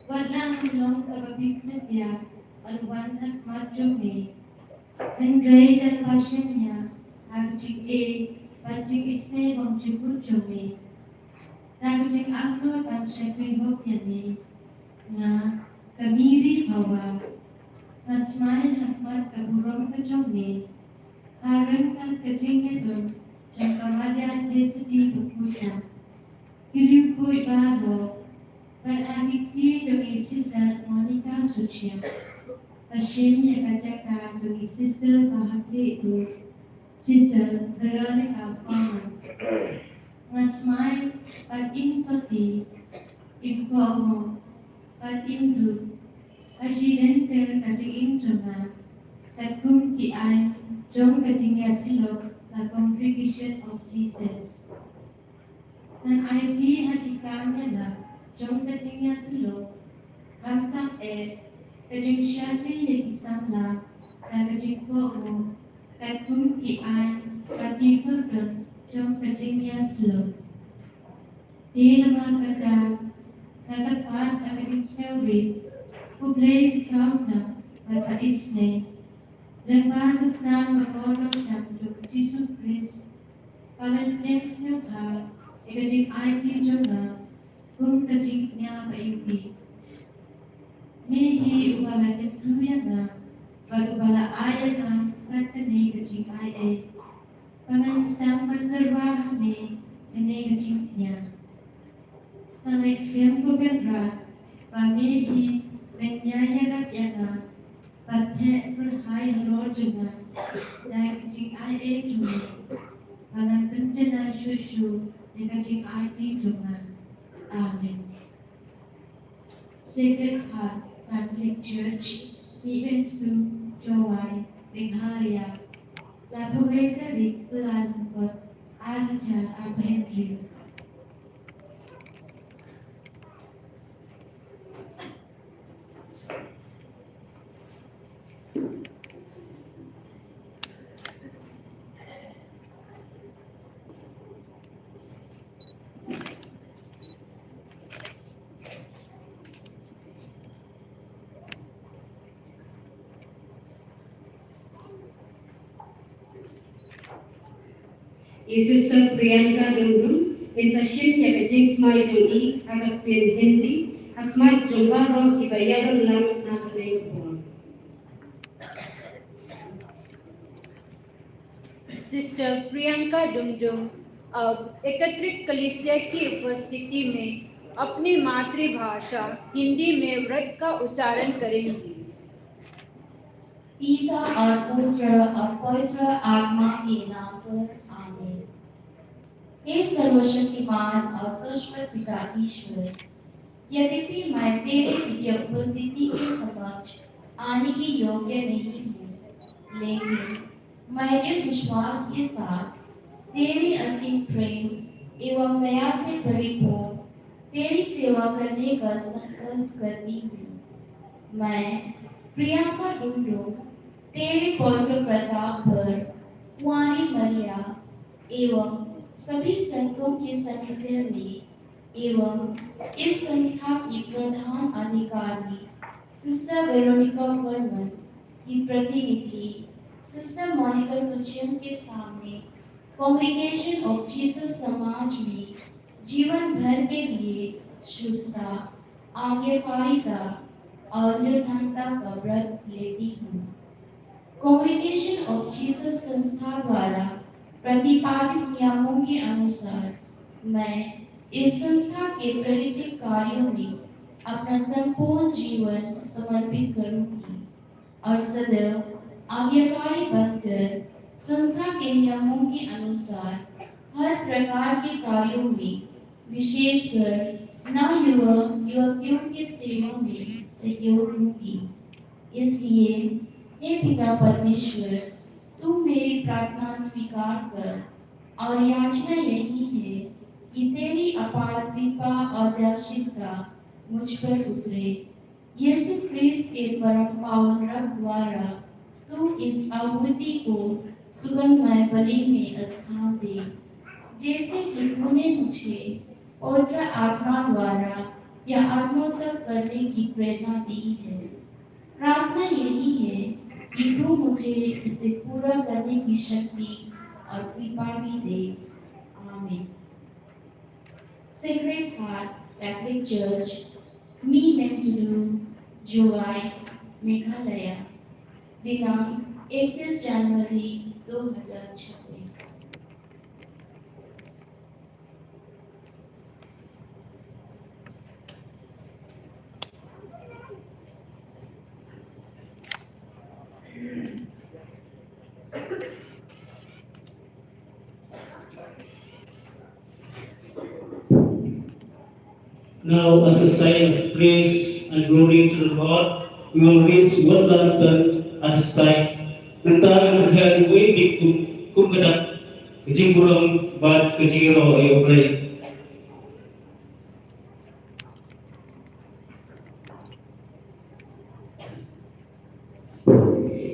Speaker 7: Walang long kababigsan niya anuwanag madjumi. Andre dan pasyon niya hagjig pajig isne bang jibujumi. Nagjig anglo pan syakriho kani nga Kamiri Hawa, Nasmai Hakmat Kaburong Kajongni, Haran Kan Kajingedum, Jangkamalia Desudi Bakhuid, Kyrpang Baro, Bakhatduh demi Sister Monica Sucia, Shim Yakajaka demi Sister Bakhatduh, Sister Veronica Palmer, Nasmai Pat Soti, Imkomo, Pat Imdu, Accidental Kating Jona, Takum Ki Ai, Jong Kating Yasilok, the Congregation of Jesus. Nan IT Hadikanya La, Jong Kating Yasilok, Kamtam Kating Shadri Yakisam La, Kating Koko, Takum Ki Ai, Katipurkan, Jong Kating Yasilok. Dinaman Kada, Nakapat Akating Snowry, who played Krauta, Bata Isne, Lembagas na Makono Champion, Jesus Christ, Parang Next New Ha, Ekating IT Jonga, Kung Kajing Niya Bayuki. Mehi Ubala Neptuya na, Balubala Aya na, Katane Kajing IA, Pangan Stampan Karwaha me, Ene Kajing Niya. Namay siyam ko benra, pamehi benyaya rakyana, pathe berhai halorjuna, dai kajing ai juna, panan penjana shushu, dai kajing ai juna. Amen. Sacred Heart Catholic Church, even through JOWAI, Meghalaya, Laboratory, Kuala Araja, Abhendri.
Speaker 1: Sister Priyanka Dundrum, in sa Shim ya ka Jingsmai Jongi, hakapin Hindi, hakmat Jombaro ibayaran lang na kanayong.
Speaker 2: Sister Priyanka Dumdum अब एकत्रित कलीसिया की उपस्थिति में अपनी मातृभाषा हिंदी में व्रत का उच्चारण करेंगी।
Speaker 5: पिता और पुत्र और पवित्र आत्मा के नाम पर आमीन। हे सर्वशक्तिमान और शाश्वत पिता ईश्वर, यद्यपि मैं तेरी दिव्य उपस्थिति के समक्ष आने की योग्य नहीं हूँ, लेकिन मैं दृढ़ विश्वास के साथ तेरी असीम प्रेम एवं दया से परिपूर्ण तेरी सेवा करने का संकल्प करती हूँ। मैं प्रियंका डुमडुम तेरे पवित्र प्रताप पर कुंवारी मरिया एवं सभी संतों के सानिध्य में एवं इस संस्था की प्रधान अधिकारी सिस्टर वेरोनिका वर्मन की प्रतिनिधि सिस्टर मोनिका सुचियन के सामने कांग्रेगेशन ऑफ जीसस समाज में जीवन भर के लिए शुद्धता, आज्ञाकारिता और निर्धनता का व्रत लेती हूँ। कांग्रेगेशन ऑफ जीसस संस्था द्वारा प्रतिपादित नियमों के अनुसार मैं इस संस्था के प्रेरित कार्यों में अपना संपूर्ण जीवन समर्पित करूंगी और सदैव
Speaker 8: आज्ञाकारी बनकर संस्था के नियमों के अनुसार हर प्रकार के कार्यों में, विशेषकर नवयुवक युवतियों के सेवा में सहयोग दूंगी। इसलिए हे पिता परमेश्वर, तू मेरी प्रार्थना स्वीकार कर और याचना यही है कि तेरी अपार कृपा और दयाशीलता मुझ पर उतरे। यीशु ख्रीस्त के परम पावन रक्त द्वारा तू इस आहुति को सुगंधमय बलि में स्थान दे, जैसे कि तूने मुझे पवित्र आत्मा द्वारा यह आत्मसात करने की प्रेरणा दी है। प्रार्थना यही है कि तू मुझे इसे पूरा करने की शक्ति और कृपा भी दे। आमीन। Sacred Heart Catholic Church, मी मेंटलू जोवाई मेघालय, दिनांक 31 जनवरी 2026।
Speaker 9: Now, as a sign of praise and glory to the Lord, we will raise one lantern at this time. Lantaran berhari di kumkadak, kejimburang bat kejiro ayobray.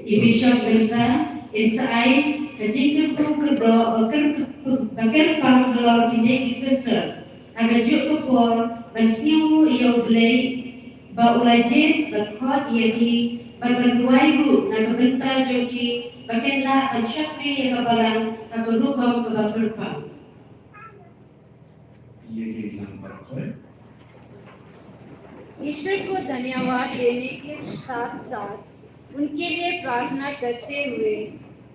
Speaker 1: Bishop Bynta, insai kejimburang Kyrpang halor kini sister. Aga juk kepor, bansiu ia ulai, ba ulajit, bakhot ia ki, ba banduai group, naga Bynta joki, bakenla bansyakri ia kabalang, naga rukam ke Kyrpang.
Speaker 3: ये नाम Bakhuid.
Speaker 2: ईश्वर को धन्यवाद देने के साथ साथ उनके लिए प्रार्थना करते हुए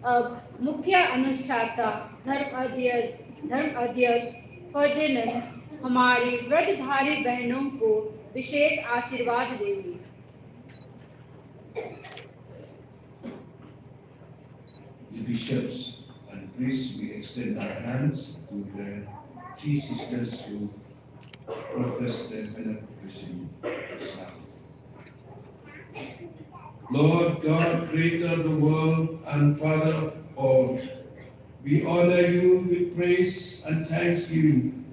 Speaker 2: अब मुख्य अनुष्ठाता धर्म अध्यक्ष फर्दिनेंड हमारी व्रतधारी बहनों को विशेष आशीर्वाद देंगे।
Speaker 3: The bishops and priests, we extend our hands to the three sisters who profess their veneration Islam. Lord God, creator of the world and Father of all, we honor you with praise and thanksgiving,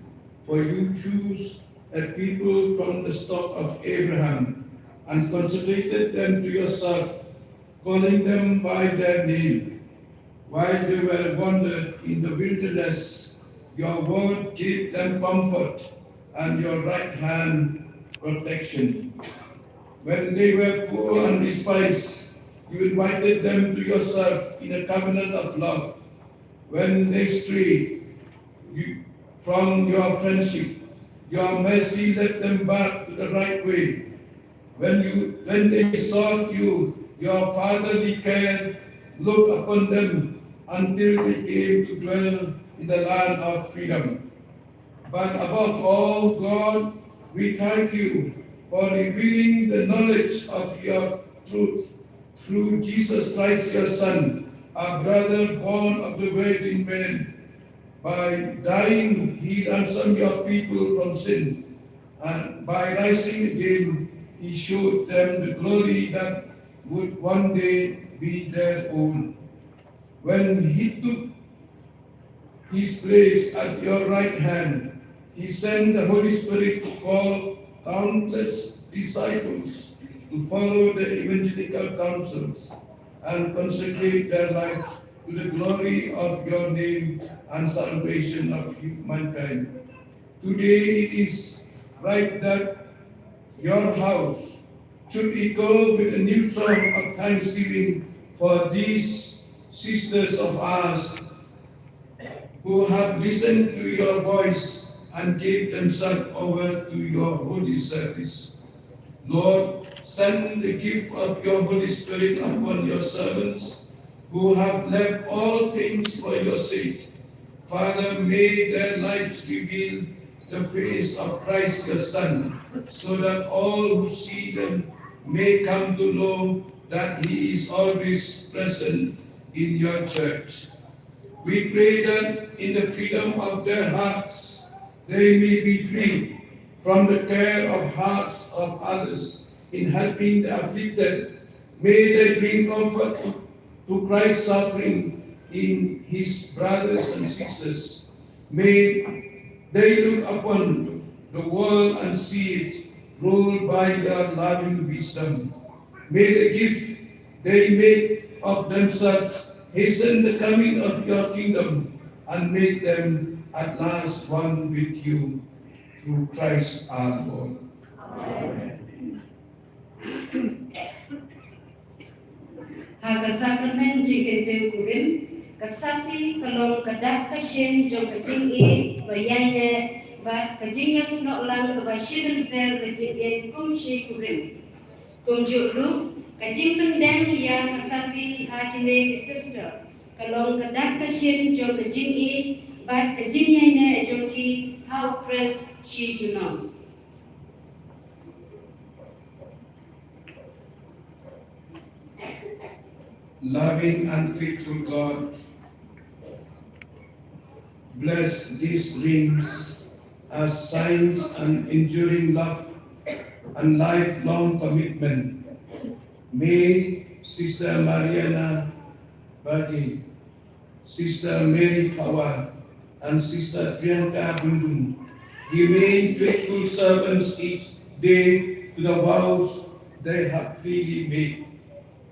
Speaker 3: for you choose a people from the stock of Abraham and consecrated them to yourself, calling them by their name. While they were wandered in the wilderness, your word gave them comfort and your right hand protection. When they were poor and despised, you invited them to yourself in a covenant of love. When they strayed from your friendship, your mercy led them back to the right way. When they sought you, your fatherly care looked upon them until they came to dwell in the land of freedom. But above all, God, we thank you for revealing the knowledge of your truth through Jesus Christ, your Son, our brother born of the Virgin Mary. By dying, he ransomed your people from sin, and by rising again, he showed them the glory that would one day be their own. When he took his place at your right hand, he sent the Holy Spirit to call countless disciples to follow the evangelical counsels and consecrate their lives to the glory of your name and salvation of mankind. Today it is right that your house should echo with a new song of thanksgiving for these sisters of ours who have listened to your voice and gave themselves over to your holy service. Lord, send the gift of your Holy Spirit upon your servants who have left all things for your sake. Father, may their lives reveal the face of Christ, your Son, so that all who see them may come to know that He is always present in your church. We pray that in the freedom of their hearts, they may be free from the care of hearts of others in helping the afflicted. May they bring comfort to Christ's suffering in His brothers and sisters. May they look upon the world and see it ruled by your loving wisdom. May the gift they make of themselves hasten the coming of your kingdom and make them at last one with you through Christ our Lord.
Speaker 1: Haga sakramen jikete kurim, kasati kalong kadak kasyen jong kajing e, bayayne, ba kajing yas no lang kabasyidan ter kajing e kum shi kurim. Kum jukru, kajing pendem ya kasati hakine sister, kalong kadak kasyen jong kajing e, ba kajing yayne jong ki how press shi junong.
Speaker 3: Loving and faithful God, bless these rings as signs and enduring love and lifelong commitment. May Sister Mariana Bakhuid, Sister Mary Kawa, and Sister Priyanka Bundung remain faithful servants each day to the vows they have freely made.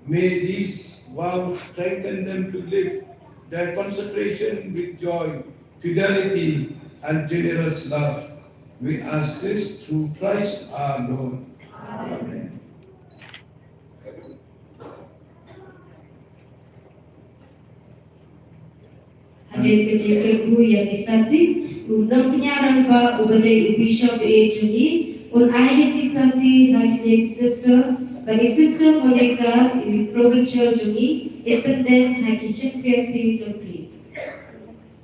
Speaker 3: May these vows strengthen them to live their consecration with joy, fidelity, and generous love. We ask this through Christ our Lord. Amen.
Speaker 1: Hadir kejikerku yang disati, undang kenyaran ba ubade bishop ejuni, un ayat disati lagi sister, bagi sister Monica provincial juni, itenden hakishin kreatif juni.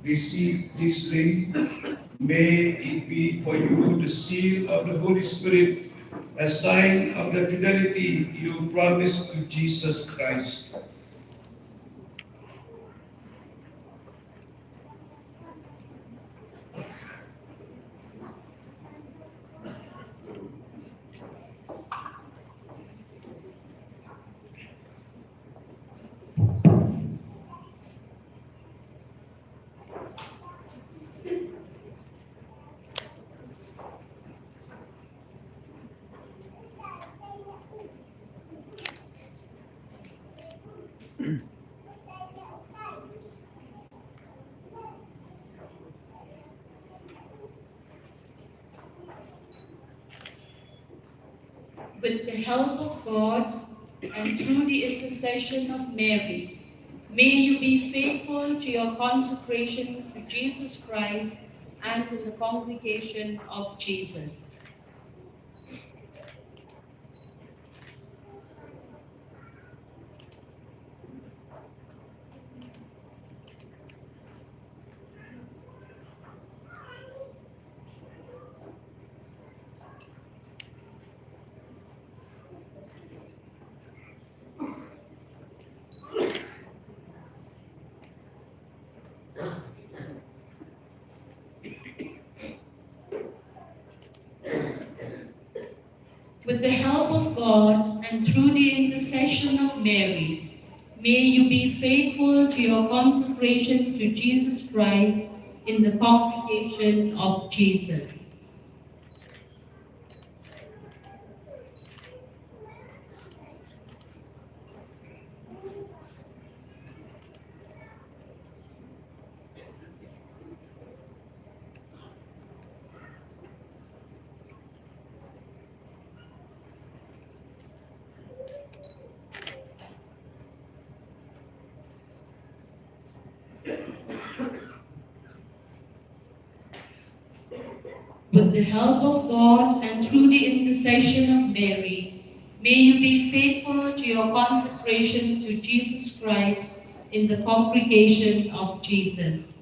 Speaker 3: Receive this ring. May it be for you the seal of the Holy Spirit, a sign of the fidelity you promised to Jesus Christ.
Speaker 2: With the help of God and through the intercession of Mary, may you be faithful to your consecration to Jesus Christ and to the congregation of Jesus. With the help of God and through the intercession of Mary, may you be faithful to your consecration to Jesus Christ in the congregation of Jesus. With the help of God and through the intercession of Mary, may you be faithful to your consecration to Jesus Christ in the congregation of Jesus.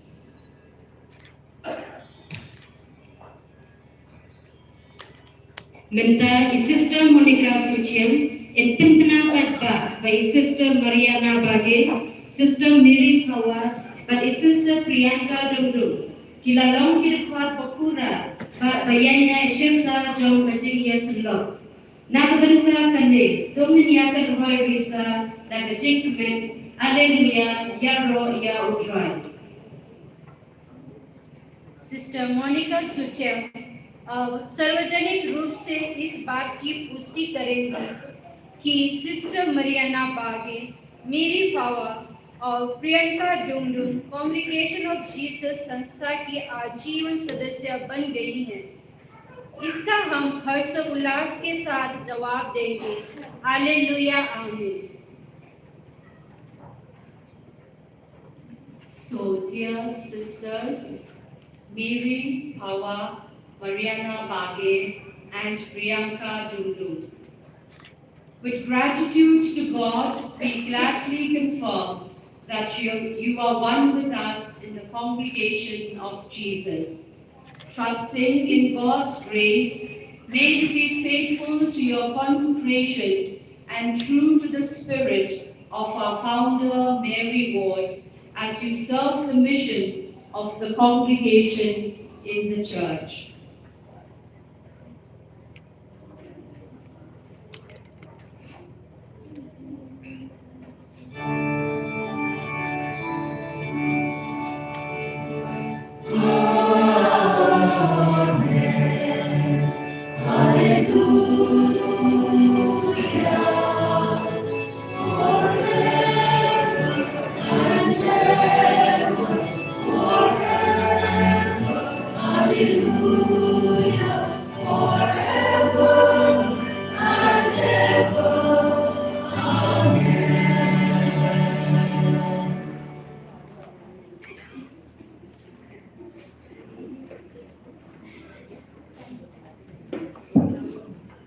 Speaker 1: Bynta Sister Monica Suchiam, in Pimpana Patba by Sister Mariana Bage, Sister Miri Pawa, but Sister Priyanka Dundu, Kilalong Kirkwat Bakura, but Bayana Shimta Jong Kajing Yasulok. Naka Bynta Kane, Dominiaka Hoy Risa, Nakajing Kamen, Alleluia, Yaro Ya Utrai.
Speaker 2: Sister Monica Suchem सार्वजनिक रूप से इस बात की पुष्टि करेंगी कि sister Mariana बागे, मेरी पावा और Priyanka Dungdung congregation of Jesus संस्था की आजीवन सदस्य बन गई हैं। इसका हम हर्षोल्लास के साथ जवाब देंगे। हालेलुया, आमीन।
Speaker 10: So, dear sisters, Miri, Pawa, Mariana Bage, and Priyanka Dundu, with gratitude to God, we gladly confirm that you are one with us in the congregation of Jesus. Trusting in God's grace, may you be faithful to your consecration and true to the spirit of our founder, Mary Ward, as you serve the mission of the congregation in the church.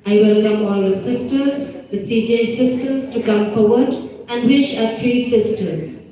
Speaker 1: I welcome all the sisters, the CJ sisters, to come forward and wish our three sisters.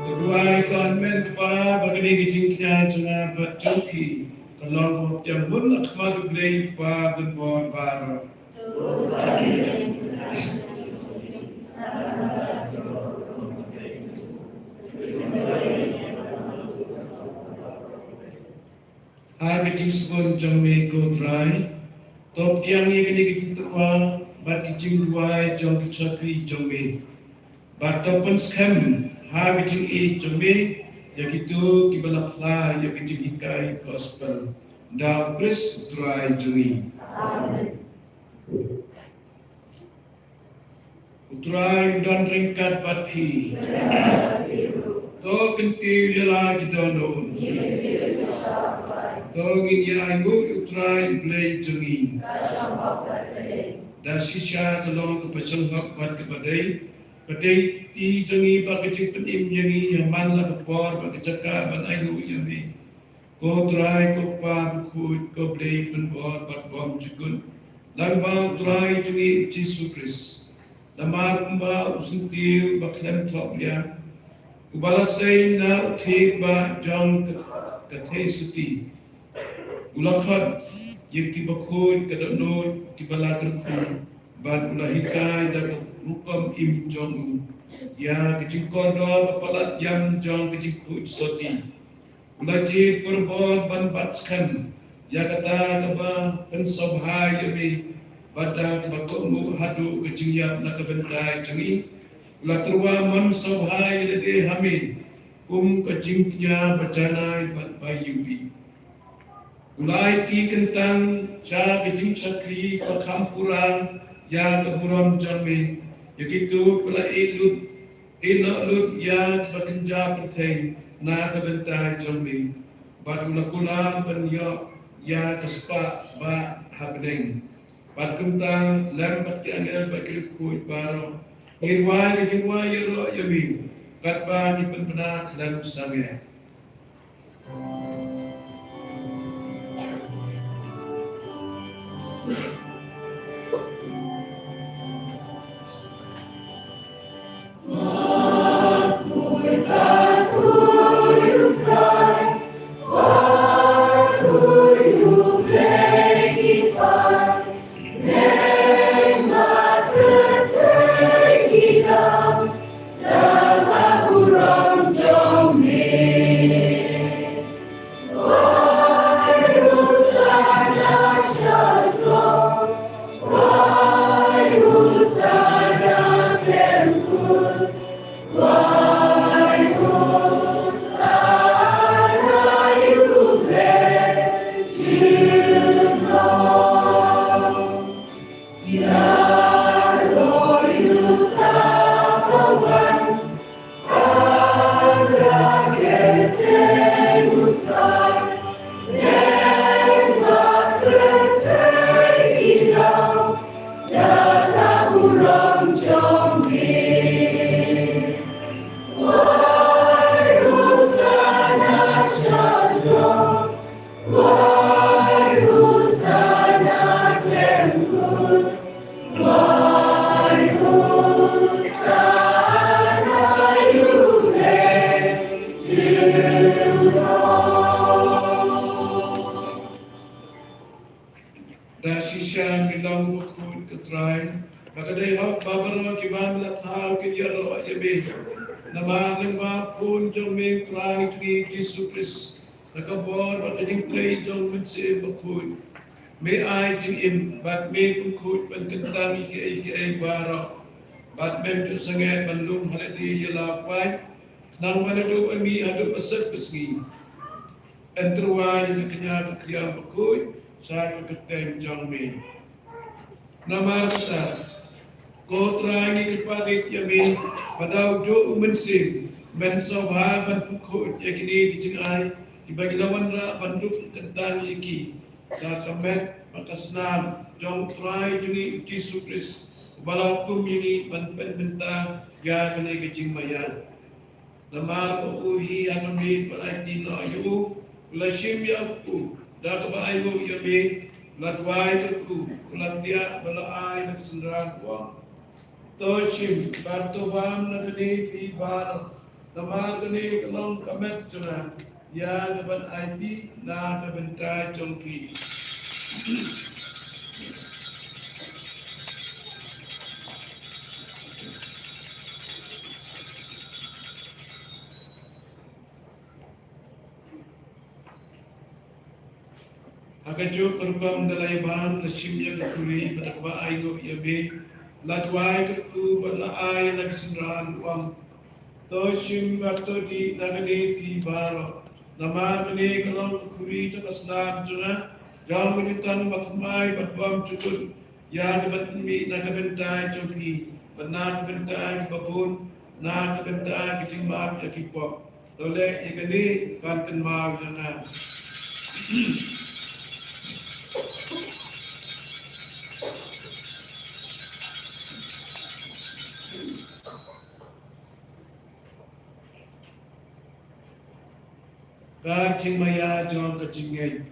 Speaker 3: Kedua konmen kepala bagi jingknya cuna bercuki kalau yang pun akhmat beli dan bon baru. Aga jingsmai jomai go dry top yang ye kini kita terwa bat kijing duai jom kicakri jomai bat topen scam ha kijing e jomai ya kitu kibalak la ya kijing ikai gospel da Chris dry jumi. Amen. Utrai dan ringkat batpi. To kentil jala gidonon. To gin ya ingu utrai blay jengi. Da sisya kalong kepasang hak bat kepadai. Padai ti jengi bakicik penim jengi yang man la kepor bakicaka ban ingu yami. Ko utrai ko pa Bakhuid ko blay penbor bat bom cikun. Lambang utrai jengi Jesus Christ. Damar kumba usentiu baklem toplia ubalasay na uthig ba jong kathay suti ulakhat yek ti Bakhuid kadonod ti balater ku ban ulahikay da rukam im jong u ya kicing kodo bapalat yam jong kicing Bakhuid soti ulajit perbod ban batskan ya kata kaba pensobhai yami pada kebakumu hadu kejingyap nak kebentai cengi ulah terwa man sobhai dede hami kejingnya berjanai bat bayubi ulai ti kentang sya kejing sakri kampura ya keburam jami yakitu pula ilut ya bekerja perteng na kebentai jami bat ulah kula ben ya kespa ba happening Pat kentang lem pat ke angel ba Bakhuid baro ngirwai ke jingwai yero yami kat ba ni penbenak lem samia Jesus Christ, nakabor bakading play jong mensi Bakhuid. May I jing im, bat may Bakhuid ban kentang ike baro, bat mem tu sangat bandung haladi yalapai, nang manadu ami adu besar pesgi. Enterwa yang kenya kriya Bakhuid, saya ketem jong me. Namar kata, kotra ini kepadit yami, padau jo mensi. Men sobha ban Bakhuid yakini di Jingai dibagi lawan ra banduk kentang iki da kamet makasnam jong trai jungi Jesus Christ balau kum ini ban Bynta ya kene ke Jingsmai namar uhi anami palati no yu la Shim ya ku da ka ba ayu ya me latwai ku ulat dia bala ai na sendran wa to Shim barto bam na kene pi bar Namar kene kelong kamet cuna ya depan IT na kebentai congki. Akajo perkam dalai ban lasimnya kekuri batakwa ayo yabe ladwai keku balai lagi sendran uang to Shim bato di nagani ti baro nama kene kalong kuri to kaslam juna jam minutan matmai batbam cukut ya debat mi nagabentai choki Naka Bynta Babun, Naka Bynta Jingsmai Yakipok. Tolek ikani kankan mau jangan. Kak Jingsmai jom kecingin.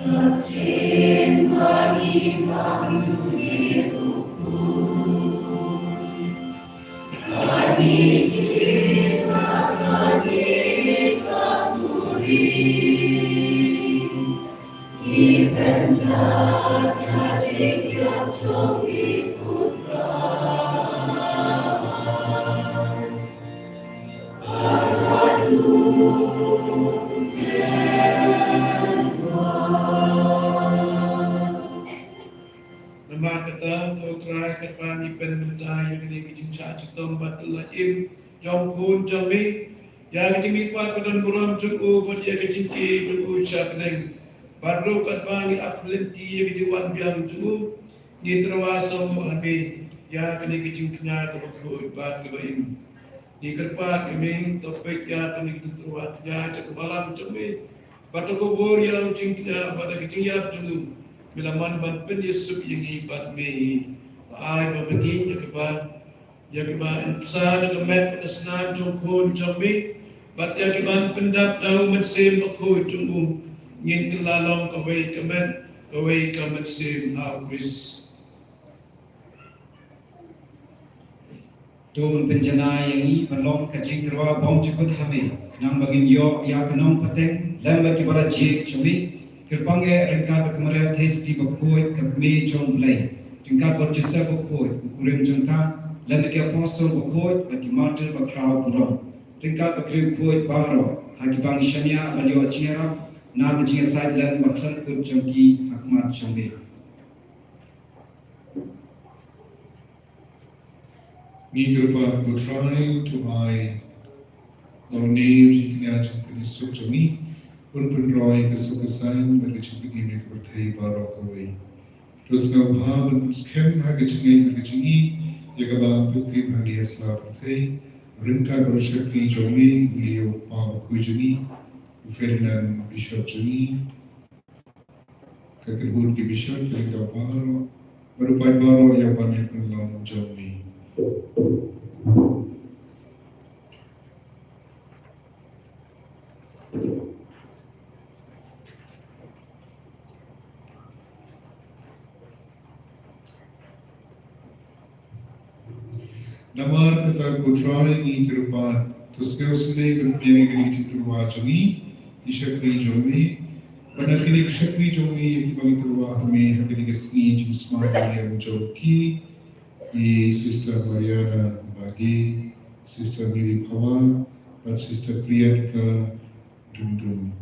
Speaker 8: Kasih bagi kami kami kita kaburi Bynta kasih yang songi putra Bakhatduh
Speaker 3: Nama kata kau try Kyrpang ipen Bynta yang kini kecing cak cetom batulah im jom kun jom mi yang kecing lipat padan buram cukup pada yang kecing ki cukup syakling baru Kyrpang apelenti yang kecing wan biang cukup ni terwasa muhammad yang kini kecing kenya ke Bakhuid bat ke baim ni Kyrpang ini topik yang kini kecing terwasa kenya cak balam cumi batu kubur yang kecing kenya pada kecing yap cukup bila man ban pen Yesus yang ibat me ai ba magi ya ke ba insa de met snan jong kon jami bat ya ke ban pendap lau met sem Bakhuid jungu ngin telalong kawai kamet sem ha kris
Speaker 4: Tun penjana yang ini melong kacing terwa bom cukut hame kenang bagin yo ya kenong peteng lembak kibara jik cumi Kyrpang ringkat berkemeria tes di Bakhuid kami jom belai ringkat berjasa Bakhuid ukurim jengka lembak apostol Bakhuid bagi martir bakrau buram ringkat berkirim Bakhuid baro hagi bang Shania balio ciara na gejinga sideline Bakhatduh jengki hakmat jombe
Speaker 11: Ni Kyrpang will try to I our names in the Penisuk Jami pun penroy kesukasan bagi cipiki mereka berthai barok away. Terus kau baham skem hagi cengai bagi cengi ya kabalam pilkrim handi asla berthai rinka berusyakri jomi liu pa Bakhuid jami Ferdinand Bishop jami kakelhun ki Bishop kelingkau baro berupai baro yang banyak penlong jomi. Namar kata kutrai ni Kyrpang terus kau sendiri berpilih kini terwa jami isyakri jomi pada kini isyakri jomi yang bagi terwa kami kini kesni Jingsmai yang joki i sister Mariana bagi sister Miri Pawa dan sister Priyanka Dundum.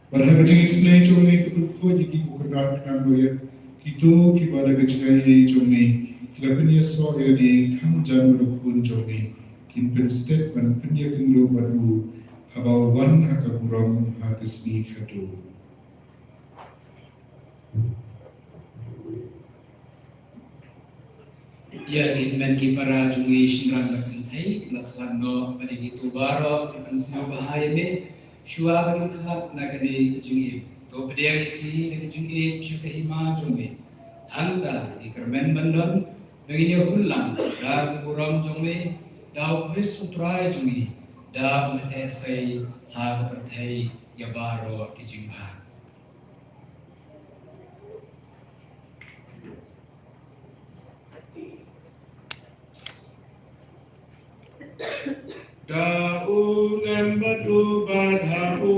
Speaker 11: Pada kecing Jingsmai jomi terbuka jiki kukendak namanya kita kepada kecing jomi Lapan ia so ia di kam jan berukun jomi kimpen step dan penya kendo baru kabau wan hakaburam hakesni kado.
Speaker 4: Ya inmen ki para jungi shinran lakan thai laklan no bani gitu baro kan sino bahaya me shua bagan khat nakani jungi to bediang ki nak jungi chukahima jungi hangta ikermen bandon begini ulang dah buram jungi dah besutrai jungi dah methesai ha berthai ya baro ki jingha
Speaker 3: Da'u ngembadu badha'u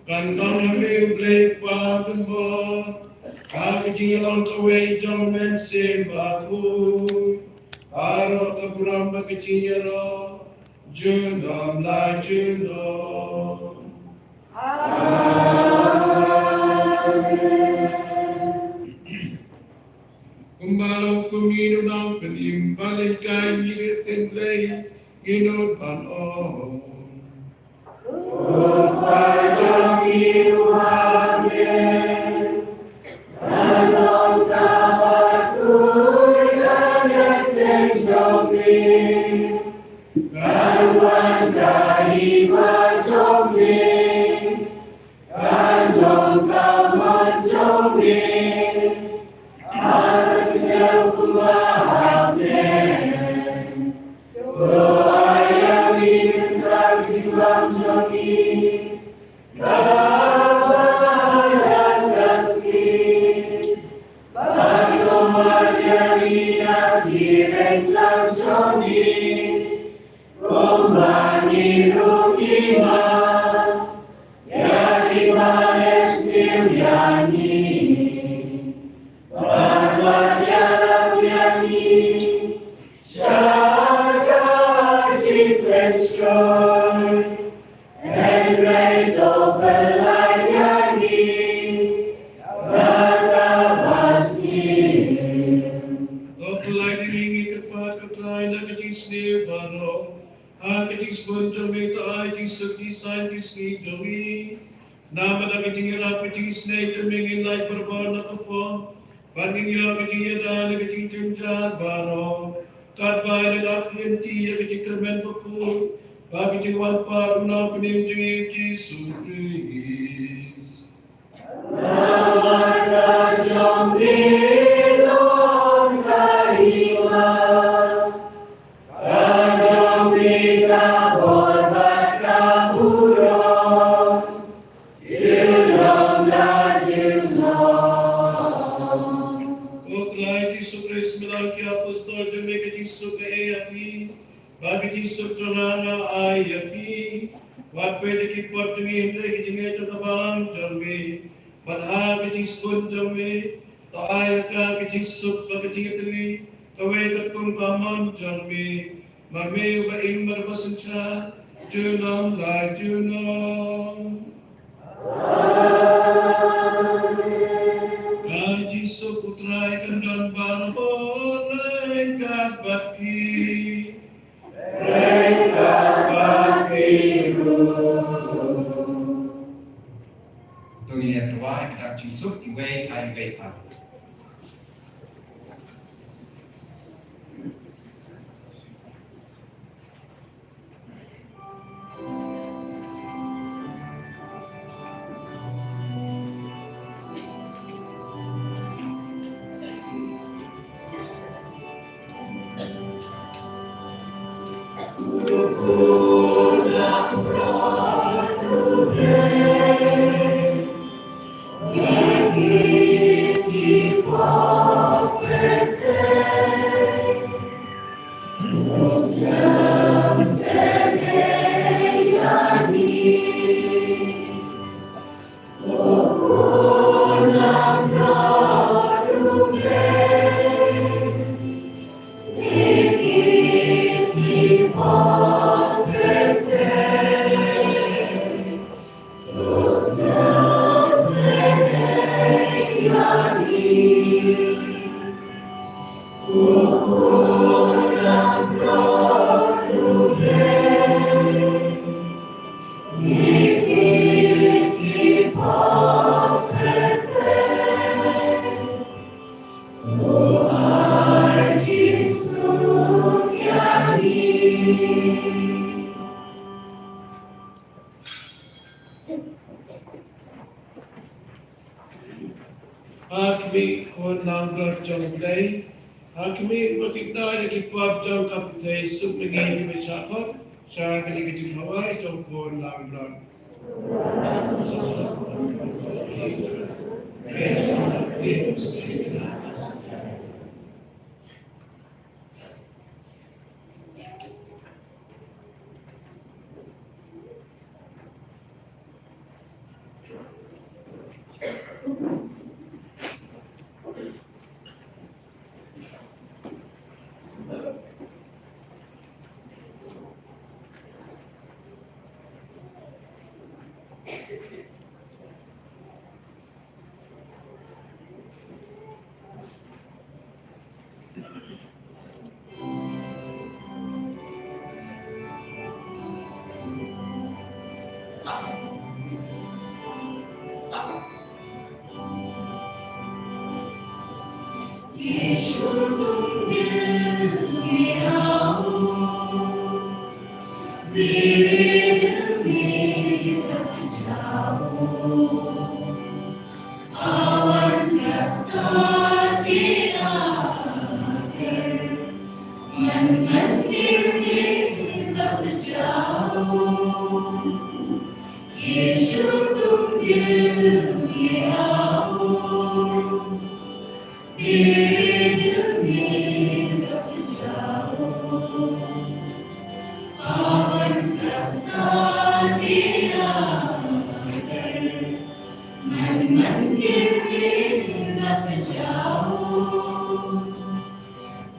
Speaker 3: Kantong hami blake badan bo Kaki long kawai jongmen sim Bakhuid Aro kaburam bagi jingero Jundom la jundom Kumbalo kumino nang penimbalay kay mirit tenlay Ginod pan on. Goodbye.
Speaker 1: मन मंदिर में बस जाओ,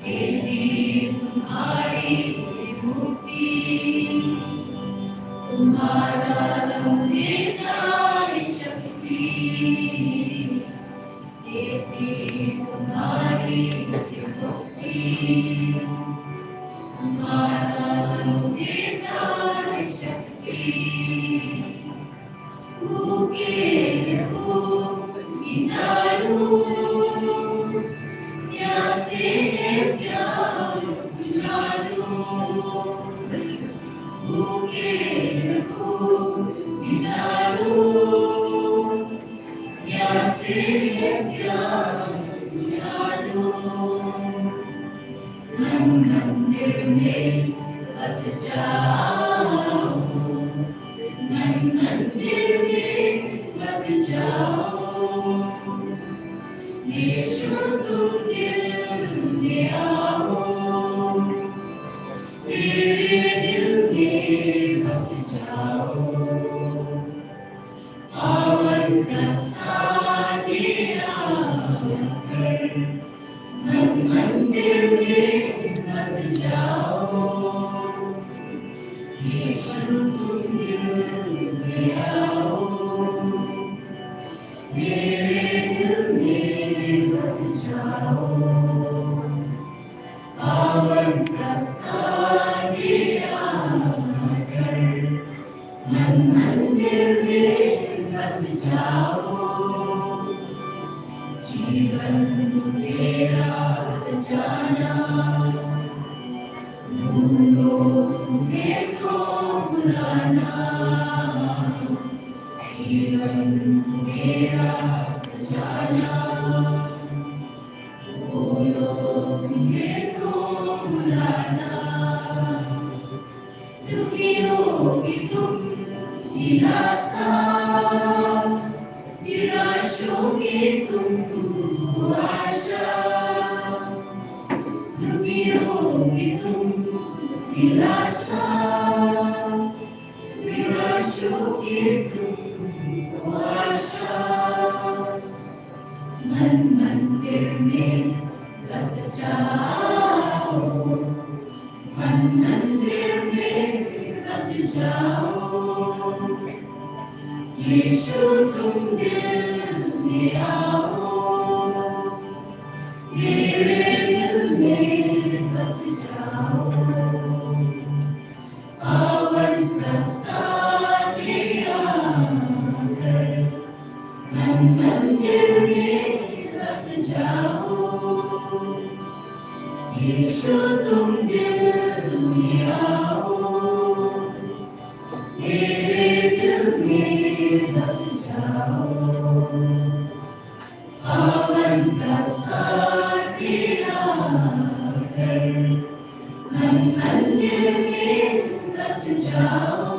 Speaker 1: देवी तुम्हारी विभूति, तुम्हारा लंघेता है शक्ति, देवी तुम्हारी विभूति, तुम्हारा लंघेता है शक्ति। भूखे को मिटालो, प्यासे हैं प्यास बुझा दो, भूखे को मिटालो, प्यासे हैं प्यास बुझा दो। मन मंदिर में बस जाओ, मन मंदिर में बस जाओ, यीशु तुम दिल में आओ, मेरे दिल में बस जाओ। पावन प्रसाद में आकर मन मंदिर में बस जाओ, यीशु तुम दिल में आओ, मेरे दिल में बस जाओ। पावन प्रसाद में आकर मन मंदिर में बस जाओ, जीवन मेरा सजाना, भूलो मेरे को बुलाना, जीवन मेरा सजाना, भूलो मेरे को बुलाना। दुखी होगी तुम निराशा, निराश होगी तुम आशा, दुखी होगी तुम निराशा, निराश होगी तुम आशा। मन मंदिर में बस जाओ, मन मंदिर में बस जाओ, यीशु तुम दिल में आओ, मेरे दिल में बस जाओ। पावन प्रसाद में आकर मन मंदिर में बस जाओ, यीशु तुम दिल में आओ, मेरे दिल में बस जाओ। पावन प्रसाद में आकर मन मंदिर में बस जाओ।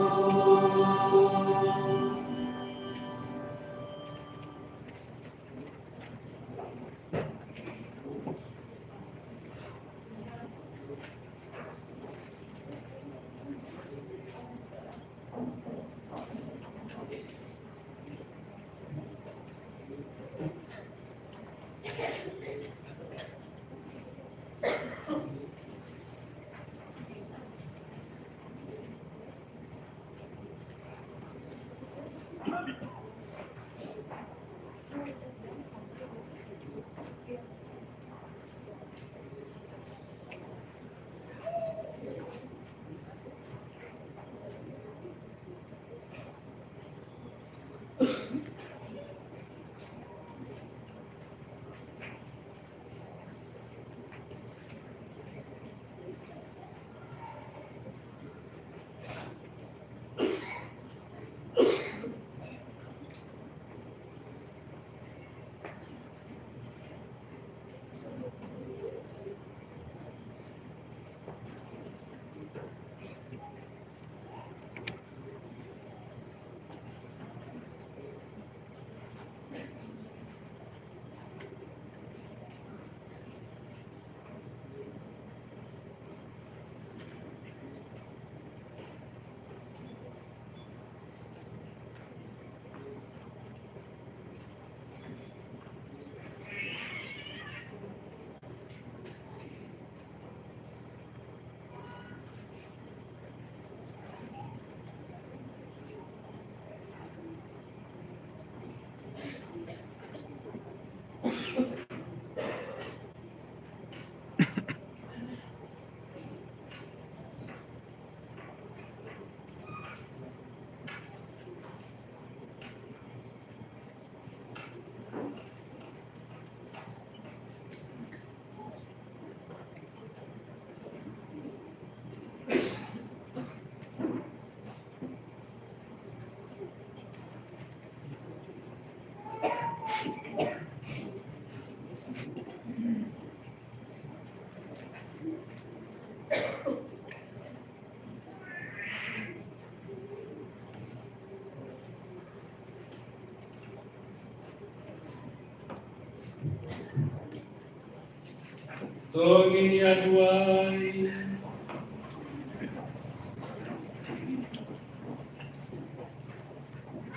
Speaker 3: Togini aduai.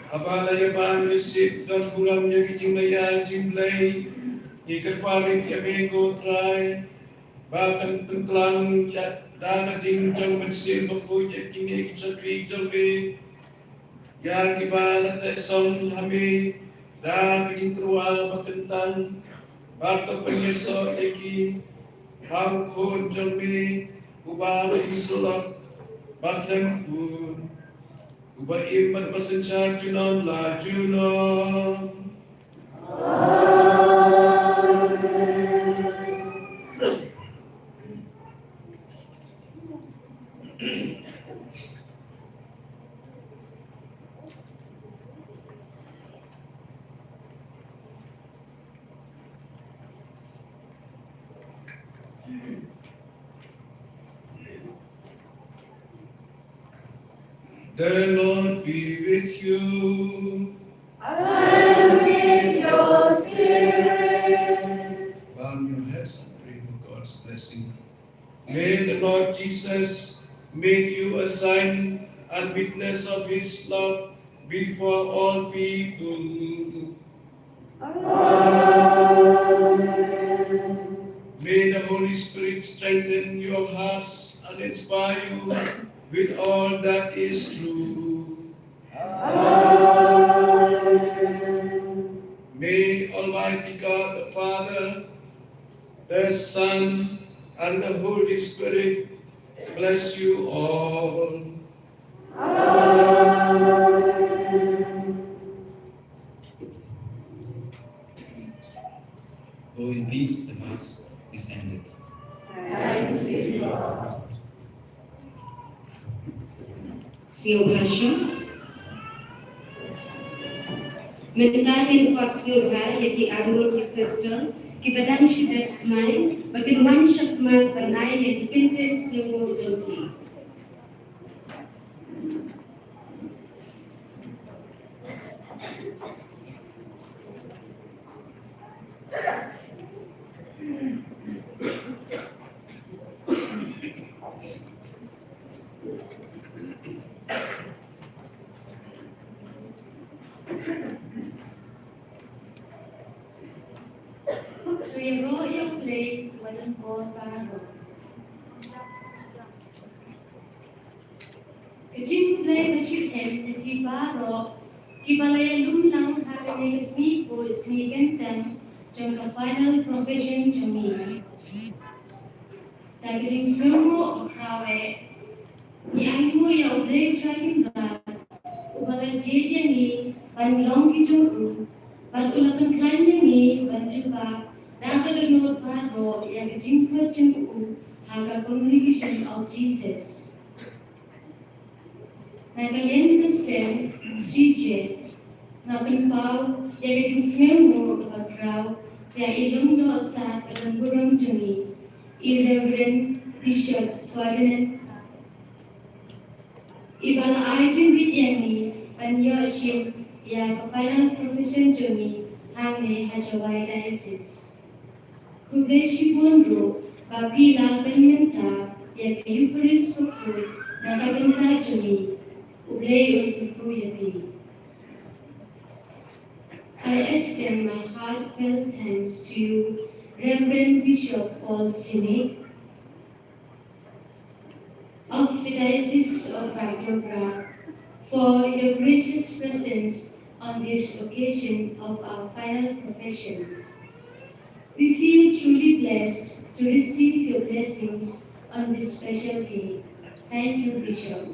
Speaker 3: Abala yaman misip dan bulamnya kijinglayan jimlay. Ikan paling yamego try. Bahkan pengkelang ya dana tinggal mensim Bakhuid kini kisakri jalbe. Ya kibala tesong hame dan kijintrua bakentang. Bato penyeso eki hangkun jalbe. Ubah isulap baklem pun. Ubah imat basencar junon la junon. The Lord be with you.
Speaker 5: And with your spirit.
Speaker 3: Bow your heads and pray for God's blessing. May the Lord Jesus make you a sign and witness of his love before all people.
Speaker 5: Amen.
Speaker 3: May the Holy Spirit strengthen your hearts and inspire you with all that is true.
Speaker 5: Amen.
Speaker 3: May Almighty God the Father, the Son, and the Holy Spirit bless you all.
Speaker 4: Go in peace, the Mass is ended.
Speaker 5: Thanks be to God.
Speaker 1: Siêu Hashem. Mentahin kot siêu hai yaki amur ki sister ki badan Jingsmai bakin wan shakman panai yaki kinten siêu jengki. To your royal play, wadan por paro. Kajing play bachit hen ki paro ki balaya lumlang hapene sneak ko sneak entem jang ka final profession jami. Kajing slomo krawe ni angko ya play dragon rat ubala jedia ni ban long ki joku ban ulakan klanya ni ban juba. Naka the Lord Paro, Yakajin Kachim Haka congregation of Jesus. Nakayen Kasen, Sije, Napin Pau, Yakajin Smemu, Bakrau, Ya Ilum no Sat, Ramburam Jami, Irreverend Bishop Ferdinand. Ibala Ajin Bidyani, and your Shim, Ya final profession Jami, Hangne JOWAI diocese. Kubeshi Bondro, Papi La Bynta, Yaka Eucharist Bakhuid, Naka Bynta Jumi, Ublei Unkuku Yapi. I extend my heartfelt thanks to you, Reverend Bishop Paul Sinek, of the Diocese of Bakhatduh, for your gracious presence on this occasion of our final profession. We feel truly blessed to receive your blessings on this special day. Thank you, Bishop.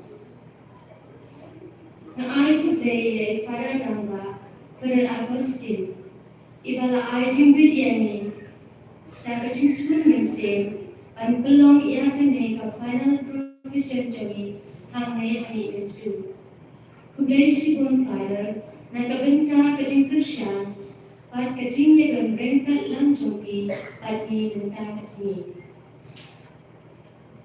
Speaker 1: Now I could lay a Father Ganga, Father Agustin, Ibala Ajim Bidyani, Takajing Swimming Sale, and Belong Iaka Neka final profession Jami, Hangne Hamid Drew. Kublai Shibun Father, Nakabinta Kajing Krishan, Pat kajing ye gandrengkat lang jongki pat ni Bynta kasih.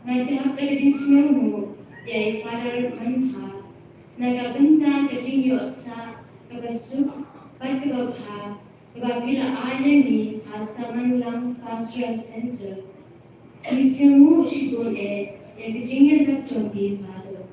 Speaker 1: Ngajak kajing semua yai Father Mantha. Naga Bynta kajing yotsa kabasuk pat kababha kababila ayah ni hasaman lang pastoral center Isiamu shibon yang kecingnya nak jombi father.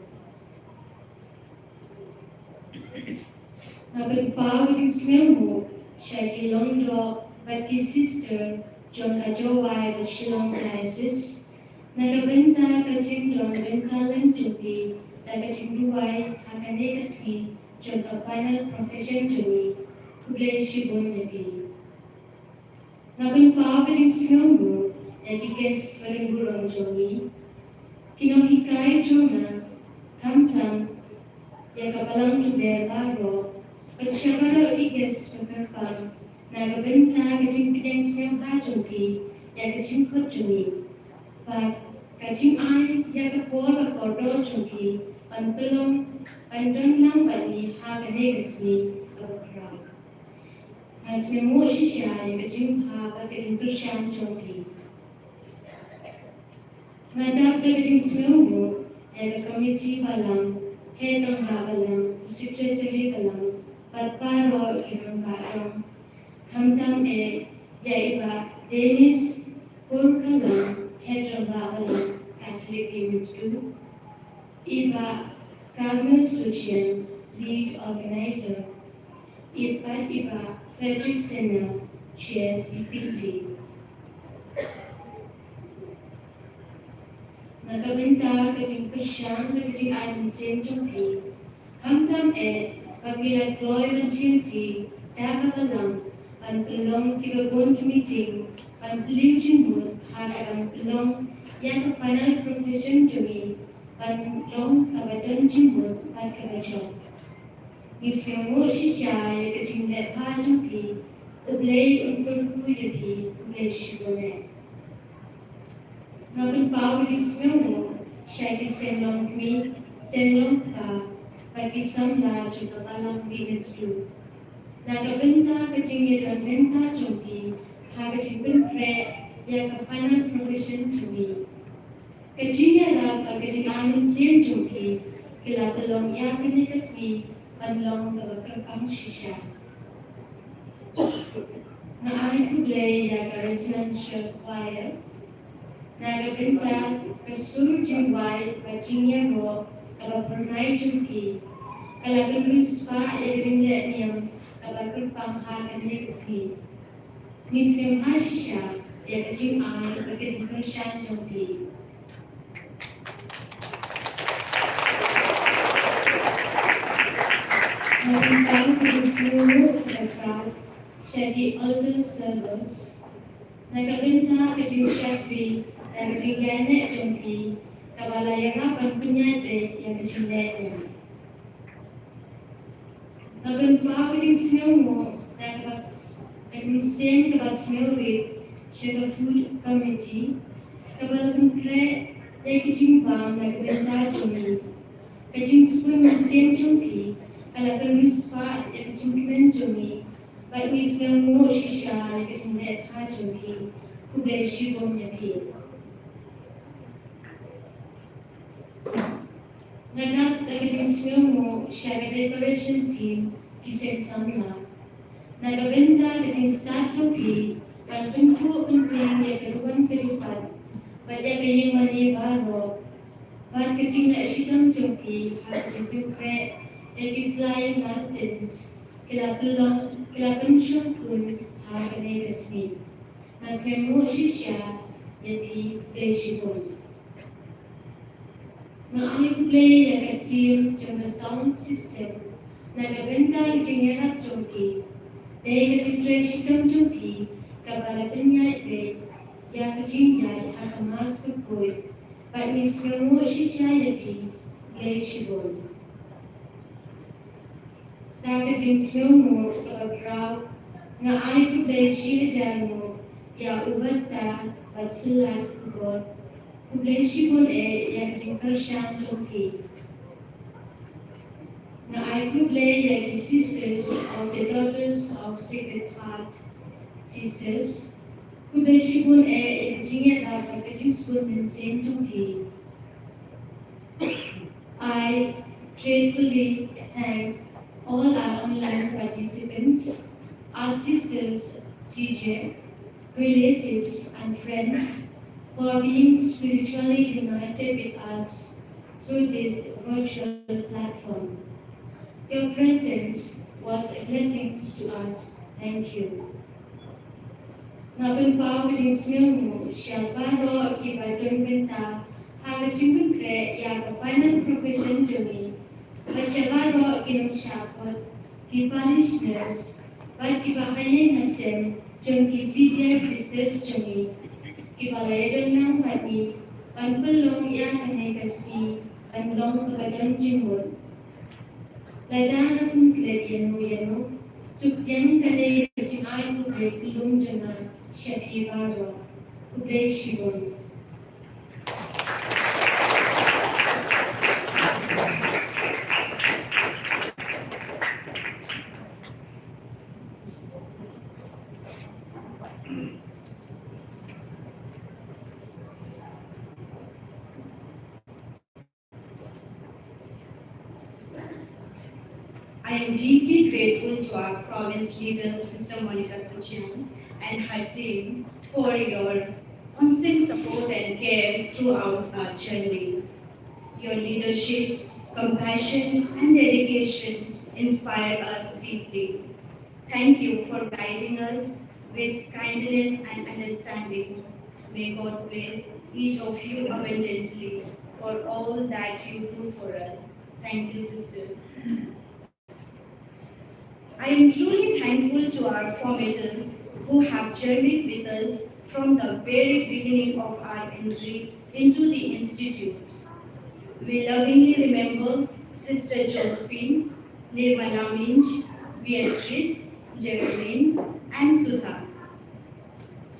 Speaker 1: Ngabit pau di isiamu Shaki Longdro bagi sister Jonga JOWAI the Shillong Diocese. Naka Bynta kacing dong Bynta lang jombi dan kacing duwai hakane kasi Jonga final profession jomi kuble shibon jabi. Ngabit pau kacing isiamu Ekikes Varimburong Jomi, Kinohikai Jona, Kamtam, Yakabalang Tuber Baro, Pagsyabara Ekikes Kyrpang, Nagabenta Kacing Pinang Siang Hajomi, Yakacing Kot Jomi, Pag Kacing Ay Yakapor Bakordor Jomi, Panpelong, Pandon Lang Bani Haganegasmi, Kabakra. Asmemo Shisha Yakacing Ha Bakacing Kurshan Jomi. Ngadap kejing semua, ada komiti balang, head of balang, secretary balang, patparo kirong karong, kamtam yaiba Dennis Kurkalang, head of balang, Catholic Unit 2, iba Carmel Suchian, lead organizer, iba Frederick Senna, chair EPC. Nagabenta kajing kusyang kajing amin sentong kamtam pagila kloy mansinti dagabalang panpelong kigabon kimiting panpelim jimbut hagabang pelong yang final profession jomi panlong kabadon jimbut pagkabajong Nisyamu shisha kajing lepha jompi ublay unkurku yapi ublay shibone Ngabin pau di semua, syaitu semlong kami, semlong kapa, bagi samla juga balang binat tu. Naga benta kecing dan benta jompi, ha kecing pun pre, ya ke final profession kami. Kecing ada kecing amin sen jompi, kila belong ya kene kasih, panlong Kyrpang shisha. Ngai kublay ya ke residential choir. Nagabenta kasur JOWAI bajingnya go kalau pernah jumpi kalau berulis pa jingnya niam kalau Kyrpang hakan negasi miskem hasisha ya kecing ay kecing kershan jumpi Nagabenta kasur berkau jadi altar service Nagabenta kecing syakri dan kecingnya jompi kabala yang akan penyade yang kecingnya Nagan pa kecing semua dan kecing kebasmeurit syaka food committee kabala konkret yang kecing pam nagabenta jomi kecing sepuluh mesin jompi kalau penulis pa yang kecing kemen jomi baik ni semua shisha yang kecingnya ha jompi kublai shibon yapi Nganak kajing semua syarikat decoration team kisah samla. Nagabenta kajing start joki dan penting yang kedua. Baca kajing mani baru. Bat kajing nak syidam joki hak kajing pukre lagi flying lanterns. Kila pencung kun hak kene kasmi. Nasmemu shisha yapi preshibon. Ngai kublay yang kecil jomba sound system, nagabenta jingerak jompi, daya kecil trashikam jompi, kabala penyai be, ya kecil yai hakamas kekoi, bat mismu shisha yapi, kublay shibon. Daga jingsmu kabagrau, ngai kublay shirajamu, ya ubata bat selat kubor. Kublai shibon yang kershan jompi. Ngai kublai yang sisters of the Daughters of Sacred Heart sisters. Kublai shibon yang jingat apa kecing spun dan sen jompi. I gratefully thank all our online participants, our sisters, CJ, relatives and friends for being spiritually united with us through this virtual platform. Your presence was a blessing to us. Thank you. Ngapun pau with Jingsmai shall baro akibatun Bynta have a chimpun kre ya final profession journey. But shall baro akinu shakot ki PARISH but ki Bakhatduh Shim jumki CJ sisters journey. Ki balayadun lang pati panpulong Iaka kasmi panlong kagadon Ngut. Ladana kung kre yanu Tukyan kane jingay kude kulung jana shakibaro kude shibon.
Speaker 12: I am deeply grateful to our province leader, Sister Monica Suchian, and her team for your constant support and care throughout our journey. Your leadership, compassion, and dedication inspire us deeply. Thank you for guiding us with kindness and understanding. May God bless each of you abundantly for all that you do for us. Thank you, sisters. I am truly thankful to our formators who have journeyed with us from the very beginning of our entry into the Institute. We lovingly remember Sister Josephine, Nirmala Minch, Beatrice, Geraldine, and Sudha.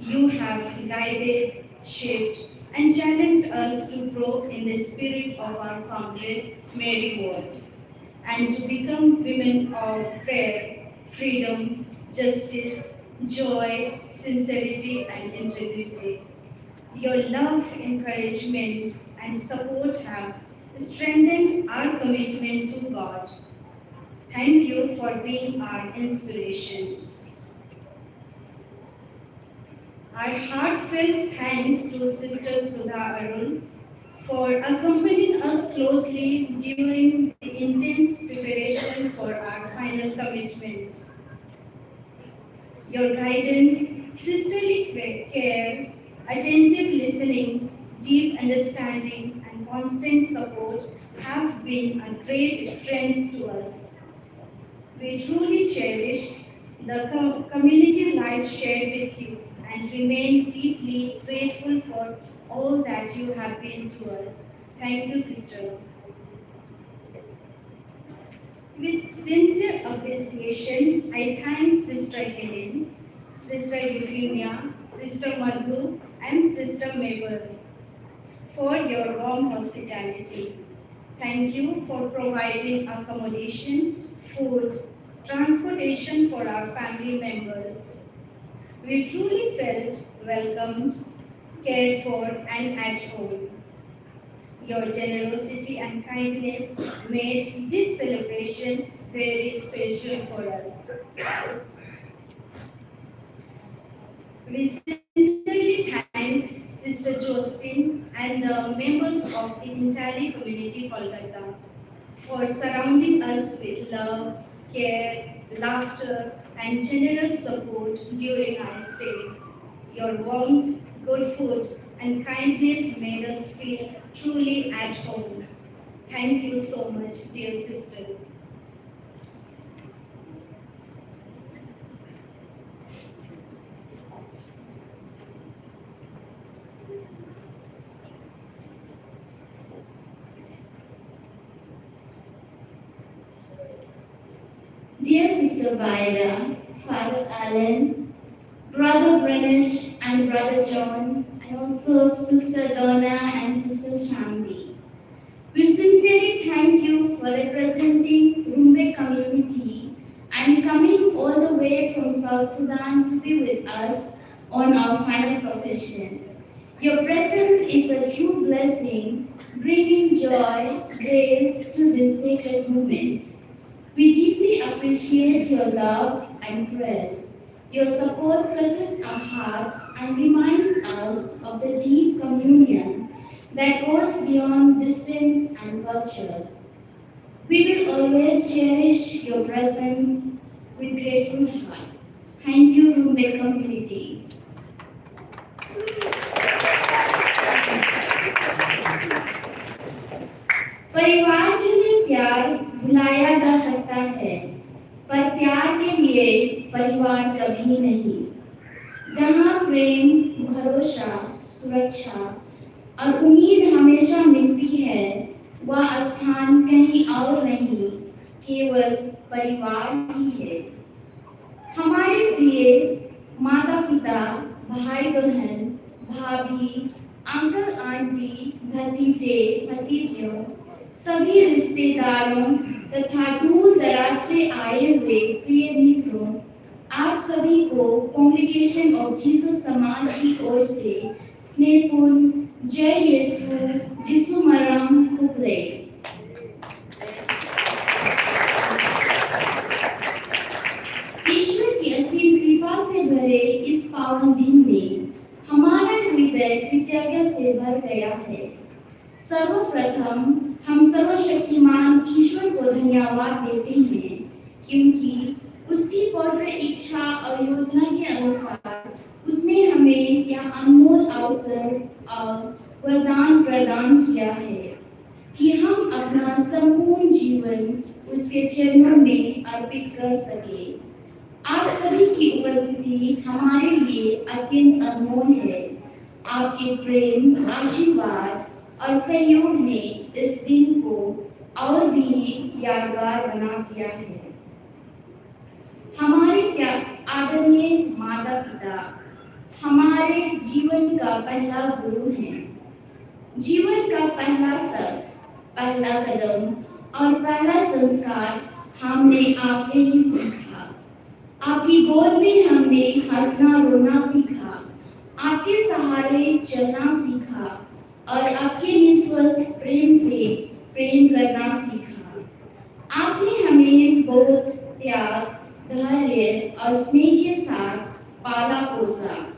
Speaker 12: You have guided, shaped, and challenged us to grow in the spirit of our foundress, Mary Ward, and to become women of prayer, freedom, justice, joy, sincerity, and integrity. Your love, encouragement, and support have strengthened our commitment to God. Thank you for being our inspiration. Our heartfelt thanks to Sister Sudha Arul for accompanying us closely during the intense preparation for our final commitment. Your guidance, sisterly care, attentive listening, deep understanding, and constant support have been a great strength to us. We truly cherished the community life shared with you and remain deeply grateful for all that you have been to us. Thank you, sister. With sincere appreciation, I thank Sister Helen, Sister Euphemia, Sister Madhu, and Sister Mabel for your warm hospitality. Thank you for providing accommodation, food, transportation for our family members. We truly felt welcomed, cared for, and at home. Your generosity and kindness made this celebration very special for us. We sincerely thank Sister Josephine and the members of the entire community Kolkata for surrounding us with love, care, laughter, and generous support during our stay. Your warmth, good food, and kindness made us feel truly at home. Thank you so much, dear sisters.
Speaker 8: Dear Sister Vaira, Father Alan, Brother Brenish and Brother John, and also Sister Donna and Sister Shanti, we sincerely thank you for representing Rumbe community and coming all the way from South Sudan to be with us on our final profession. Your presence is a true blessing, bringing joy, grace to this sacred moment. We deeply appreciate your love and prayers. Your support touches our hearts and reminds us of the deep communion that goes beyond distance and culture. We will always cherish your presence with grateful hearts. Thank you, Rumbe community. परिवार के लिए प्यार भुलाया जा सकता है, पर प्यार के लिए परिवार कभी नहीं। जहाँ प्रेम, भरोसा, सुरक्षा और उम्मीद हमेशा मिलती है, वह स्थान कहीं और नहीं, केवल परिवार ही है। हमारे प्रिय माता-पिता, भाई-बहन, भाभी, अंकल आंटी, भतीजे, भतीजियों, सभी रिश्तेदारों तथा दूर दराज से आए हुए प्रिय मित्रों, आप सभी को कॉन्ग्रेगेशन ऑफ जीसस समाज की ओर से स्नेहपूर्ण जय यीशु जिसु मरम खुबले। ईश्वर की असीम कृपा से भरे इस पावन दिन में हमारा हृदय कृतज्ञता से भर गया है। सर्वप्रथम हम सर्वशक्तिमान ईश्वर को धन्यवाद देते हैं, क्योंकि उसकी पवित्र इच्छा और योजना के अनुसार उसने हमें यह अनमोल अवसर और वरदान प्रदान किया है कि हम अपना संपूर्ण जीवन उसके चरणों में अर्पित कर सके। आप सभी की उपस्थिति हमारे लिए अत्यंत अनमोल है। आपके प्रेम, आशीर्वाद और सहयोग ने इस दिन को और भी यादगार बना दिया है। हमारे आदरणीय माता-पिता हमारे जीवन का पहला गुरु हैं। जीवन का पहला शब्द, पहला कदम और पहला संस्कार हमने आपसे ही सीखा। आपकी गोद में हमने हंसना रोना सीखा, आपके सहारे चलना सीखा और आपके निस्वार्थ प्रेम से प्रेम करना सीखा। आपने हमें बहुत त्याग, धैर्य और स्नेह के साथ पाला पोसा।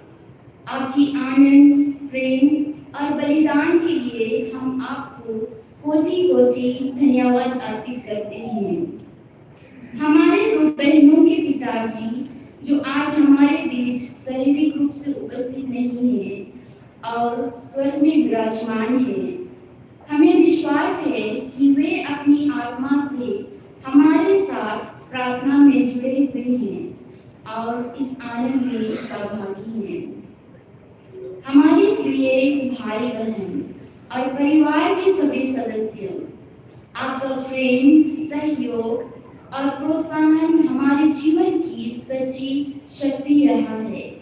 Speaker 8: आपकी आनंद, प्रेम और बलिदान के लिए हम आपको कोटि-कोटि धन्यवाद अर्पित करते हैं। हमारे दो बहनों के पिताजी जो आज हमारे बीच शारीरिक रूप से उपस्थित नहीं है और स्वर्ग में विराजमान है, हमें विश्वास है कि वे अपनी आत्मा से हमारे साथ प्रार्थना में जुड़े हुए हैं और इस आनंद में सहभागी हैं। हमारे प्रिय भाई बहन और परिवार के सभी सदस्य, आपका प्रेम, सहयोग और प्रोत्साहन हमारे जीवन की सच्ची शक्ति रहा है।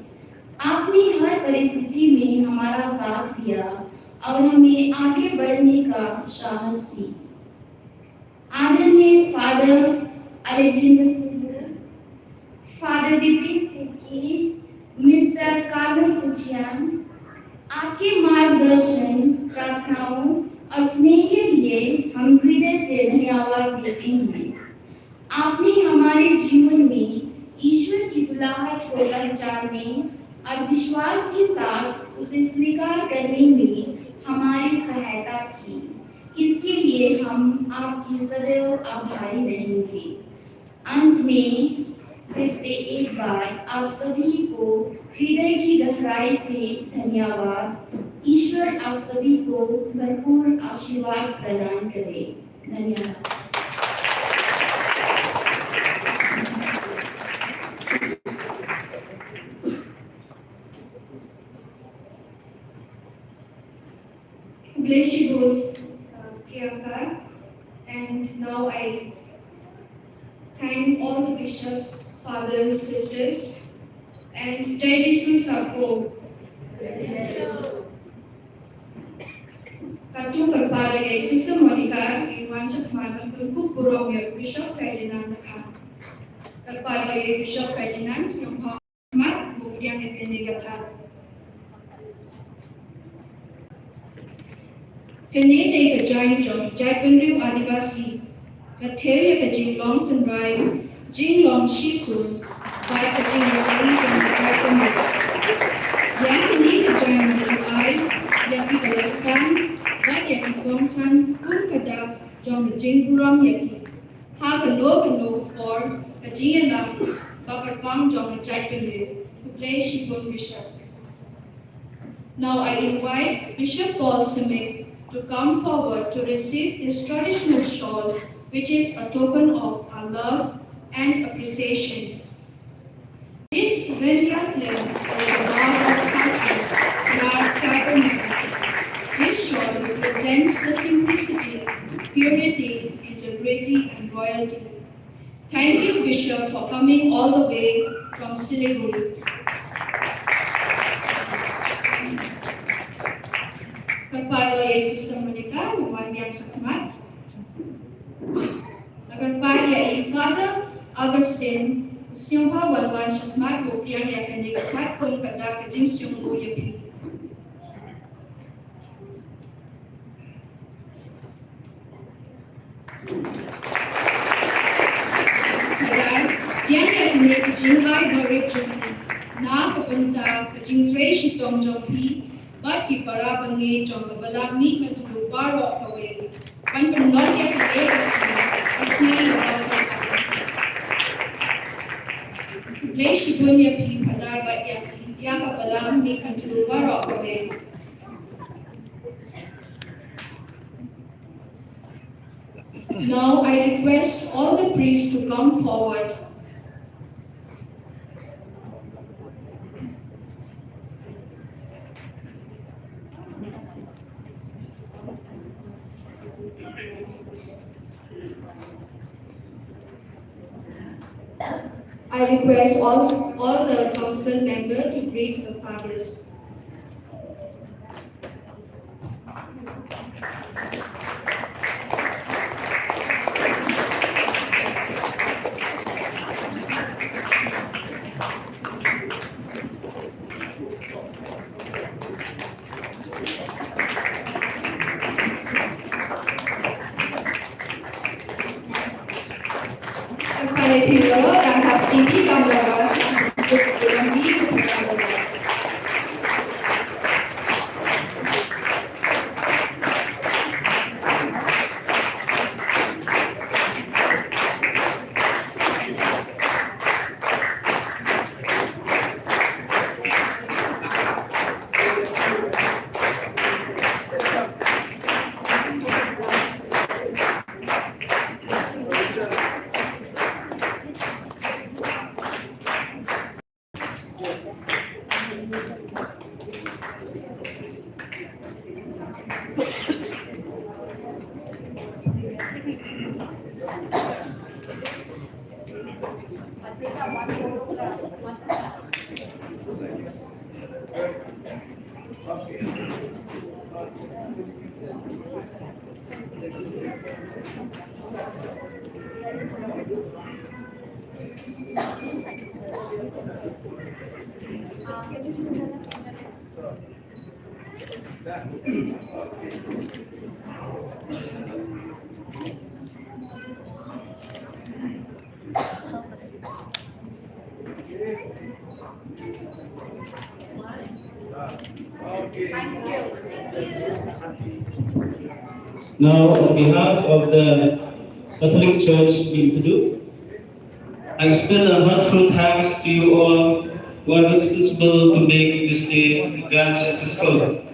Speaker 8: आपने हर परिस्थिति में हमारा साथ दिया और हमें आगे बढ़ने का साहस दी। आदरणीय father Alexander, father Bipin, mister Carmel Suchiyan, आपके मार्गदर्शन, प्रार्थनाओं और स्नेह के लिए हम हृदय से धन्यवाद देते हैं। आपने हमारे जीवन में ईश्वर की बुलाहट को पहचानने और विश्वास के साथ उसे स्वीकार करने में हमारी सहायता की। इसके लिए हम आपकी सदैव आभारी रहेंगे। अंत में फिर से एक बार आप सभी को हृदय की गहराई से धन्यवाद। ईश्वर आप सभी को भरपूर आशीर्वाद प्रदान करे। धन्यवाद।
Speaker 1: Bless you both, Iaka, and now I thank all the bishops, fathers, sisters, and Jai Jisu Sabko. Katu kepada Sister Monica, Iwan Sekmatan, Kuku Purong ya Bishop Ferdinand Naka. Kepada Bishop Ferdinand, yang hormat, Buktian yang kenegatan. Kene de ka join jong jai penriu adivasi ka theria ka jinglong tunrai jinglong shisu by Kajing Yaki from the Kyrpang. Yaki ni join the JOWAI, Yaki Balasan, but Yaki Gongsan, Kun Kadak, John the Jingburam Yaki. Hagano or Kajiyana, Bakhatduh, John the Kyrpang, to play Shibun Bishop. Now I invite Bishop Paul Simic to come forward to receive this traditional shawl, which is a token of our love and appreciation. This Rendiat lamp is a mark of castle in our tribal. This shawl represents the simplicity, purity, integrity, and royalty. Thank you, Bishop, for coming all the way from Siliguri. Kepada Sister Monica, Mohon yang sangat. Kepada Father Augustine, Siapa Wan Sangat Bopiang yang akan dikat pun kada kejing siung Yapi. Yang akan dikejingkai berik jumpi, Naka Bynta kejing Tracy Tong Jompi. But ki para bangi chong bala mi me tu baro kawe pan pan not yet the ismi about to play shibunya pi padar but Iaka bala mi me tu baro kawe. Now I request all the priests to come forward. I request all the council members to greet the fathers.
Speaker 9: Now, on behalf of the Catholic Church in Bakhatduh, I extend a heartfelt thanks to you all who are responsible to make this day grand successful.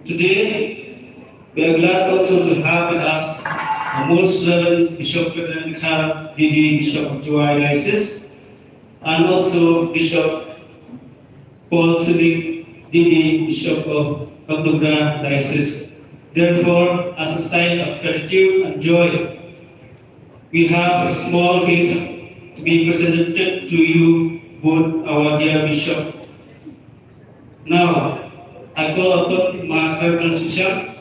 Speaker 9: Today, we are glad also to have with us our most reverend Bishop Naka, DD Bishop of JOWAI Diocese, and also Bishop Paul Simic, DD Bishop of Bakhatduh Diocese. Therefore, as a sign of gratitude and joy, we have a small gift to be presented to you, both our dear Bishop. Now, I call upon my Cardinal Shim,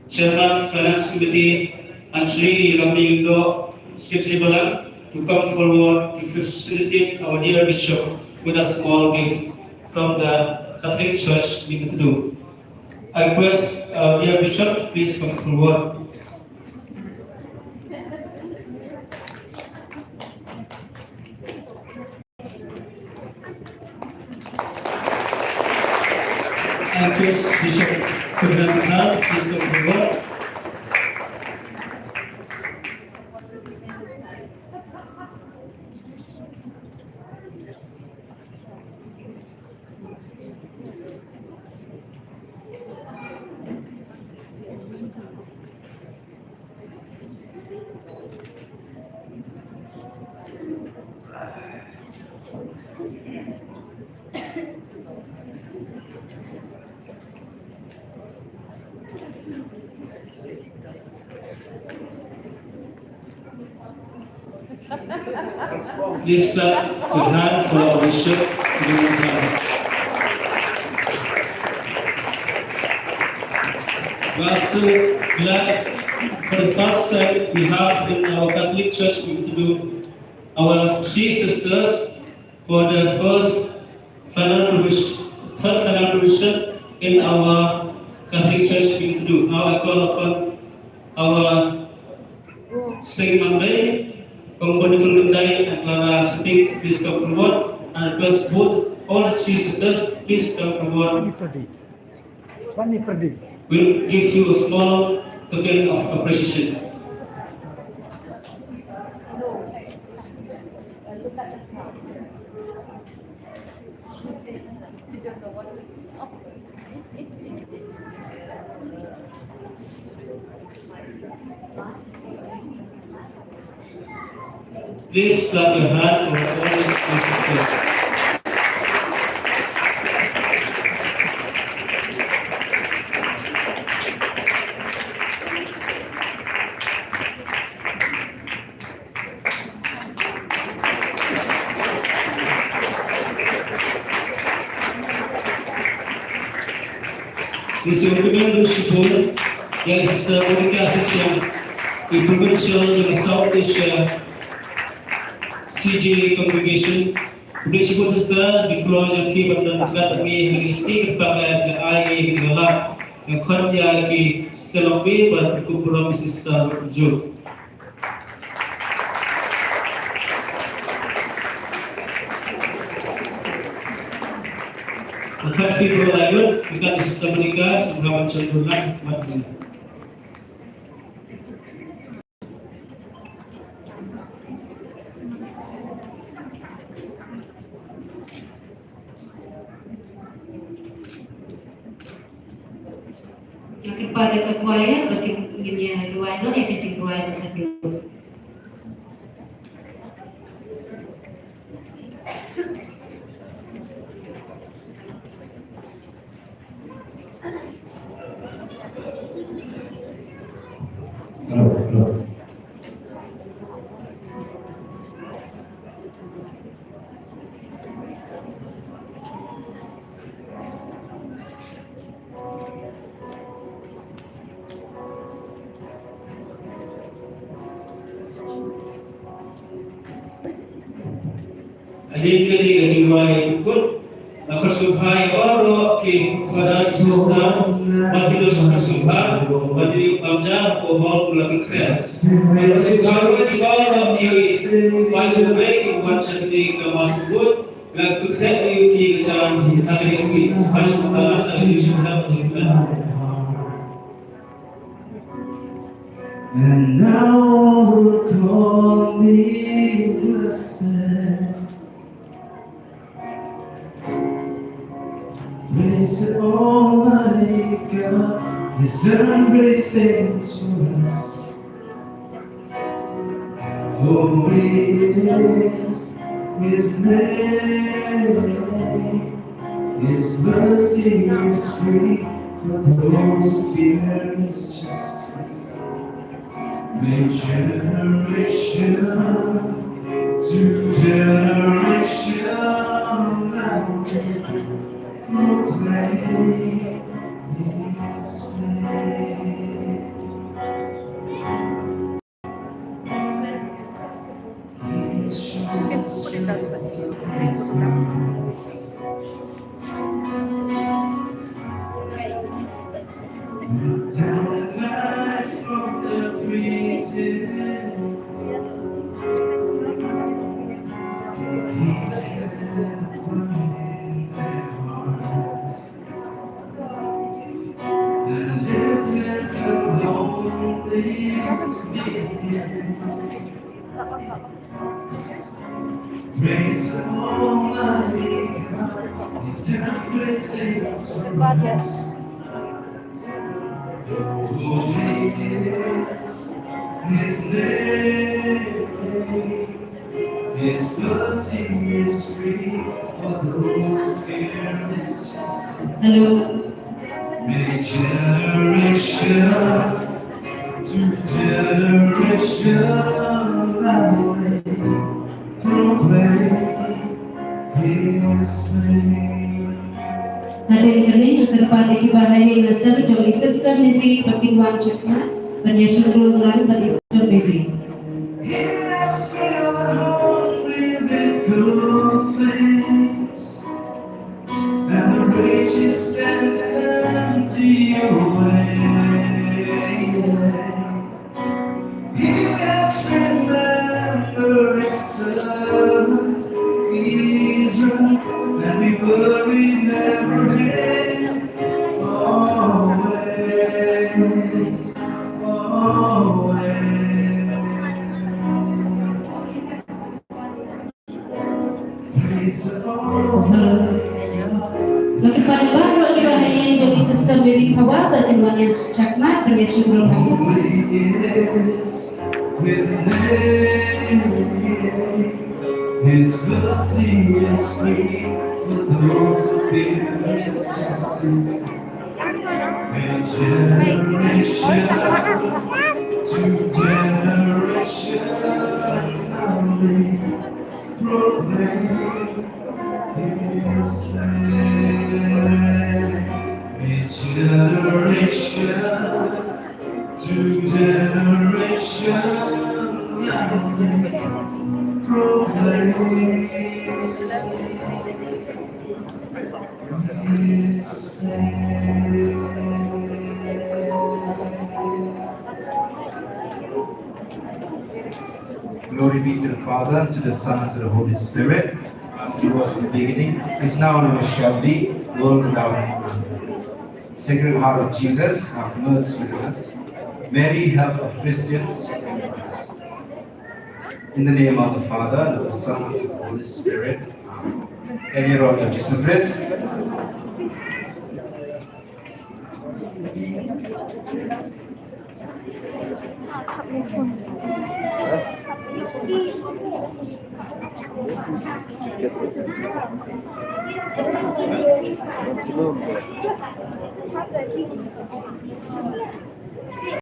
Speaker 9: Chairman Finance Committee, and Sri Ramlindo, Secretary Balang, to come forward to facilitate our dear Bishop with a small gift from the Catholic Church in Bakhatduh. I request our dear Bishop to please come forward. First Bishop Kyrpang, please come forward. Please clap your hand for our Bishop. We are so glad for the first time we have in our Catholic Church to do our three sisters for the third final provision in our Catholic Church to do. Now I call upon our Saint Monday, Kongoni Fulgendai and Clara Sitting, please come forward, and request both all the three sisters, please come forward. We'll give you a small token of appreciation. Please clap your hand for all these sisters. This is the Shim, yes, the provincial in South Asia CJ congregation. Provincial sister, the close of Kyrpang that we have speak about the I in the lab, the Korea celebrate, but the Kupuram sister Joe. Maka video lanjut kita sistem menikah sebagai cenderungan kematian.
Speaker 1: Kepada kekwaya bagi ingin luano ya kecil kuaya Bakhatduh.
Speaker 9: Jadi JOWAI Ngut Kersubhai Oro Ki Fadar Sistar Bagi Dosa Kersubhai Bagi Bamja Pohol Pula Kekres Kersubhai Oro Ki Wajib Baik Wajib Di Kemas Ngut Lagi Kekres Ki Kejan Hari Isi Wajib Balas Lagi Jumlah Wajib And now will call me blessed. Praise the Almighty God, He's done great things for us. Holy is His name, His mercy is free for those who fear His justice. May generation to generation now proclaim His name. He shows down life from the free to He's heaven in their hearts.
Speaker 3: Praise the Almighty God, He's done great things for us. Holy is His name. His mercy is free for those who fear His justice.
Speaker 1: Hello.
Speaker 3: May generation to generation that way proclaim His name.
Speaker 1: Hadirin kalian yang terpadu di bahaya nasab jomli sistem negeri pertimbang cekna bernyasur bulan dari sistem negeri.
Speaker 3: He has filled the hungry with good things, and the rich is sent empty away. He has remembered His servant Israel, and we will remember Him always, always. Praise the Lord.
Speaker 1: Bagi baru di bahaya yang jomli sistem negeri hawa bertimbang yang cekna bernyasur bulan.
Speaker 3: His name, His mercy is free for those who fear His justice. And generation to generation only proclaim His name. And generation to generation proclaim His name.
Speaker 13: Glory be to the Father, to the Son, and to the Holy Spirit, as it was in the beginning, is now, and ever shall be, world without end. Sacred Heart of Jesus, have mercy on us. Mary, help of Christians, forgive us. In the name of the Father, and of the Son, and of the Holy Spirit. Amen. Can you roll your Jesus Christ?
Speaker 14: Maximum.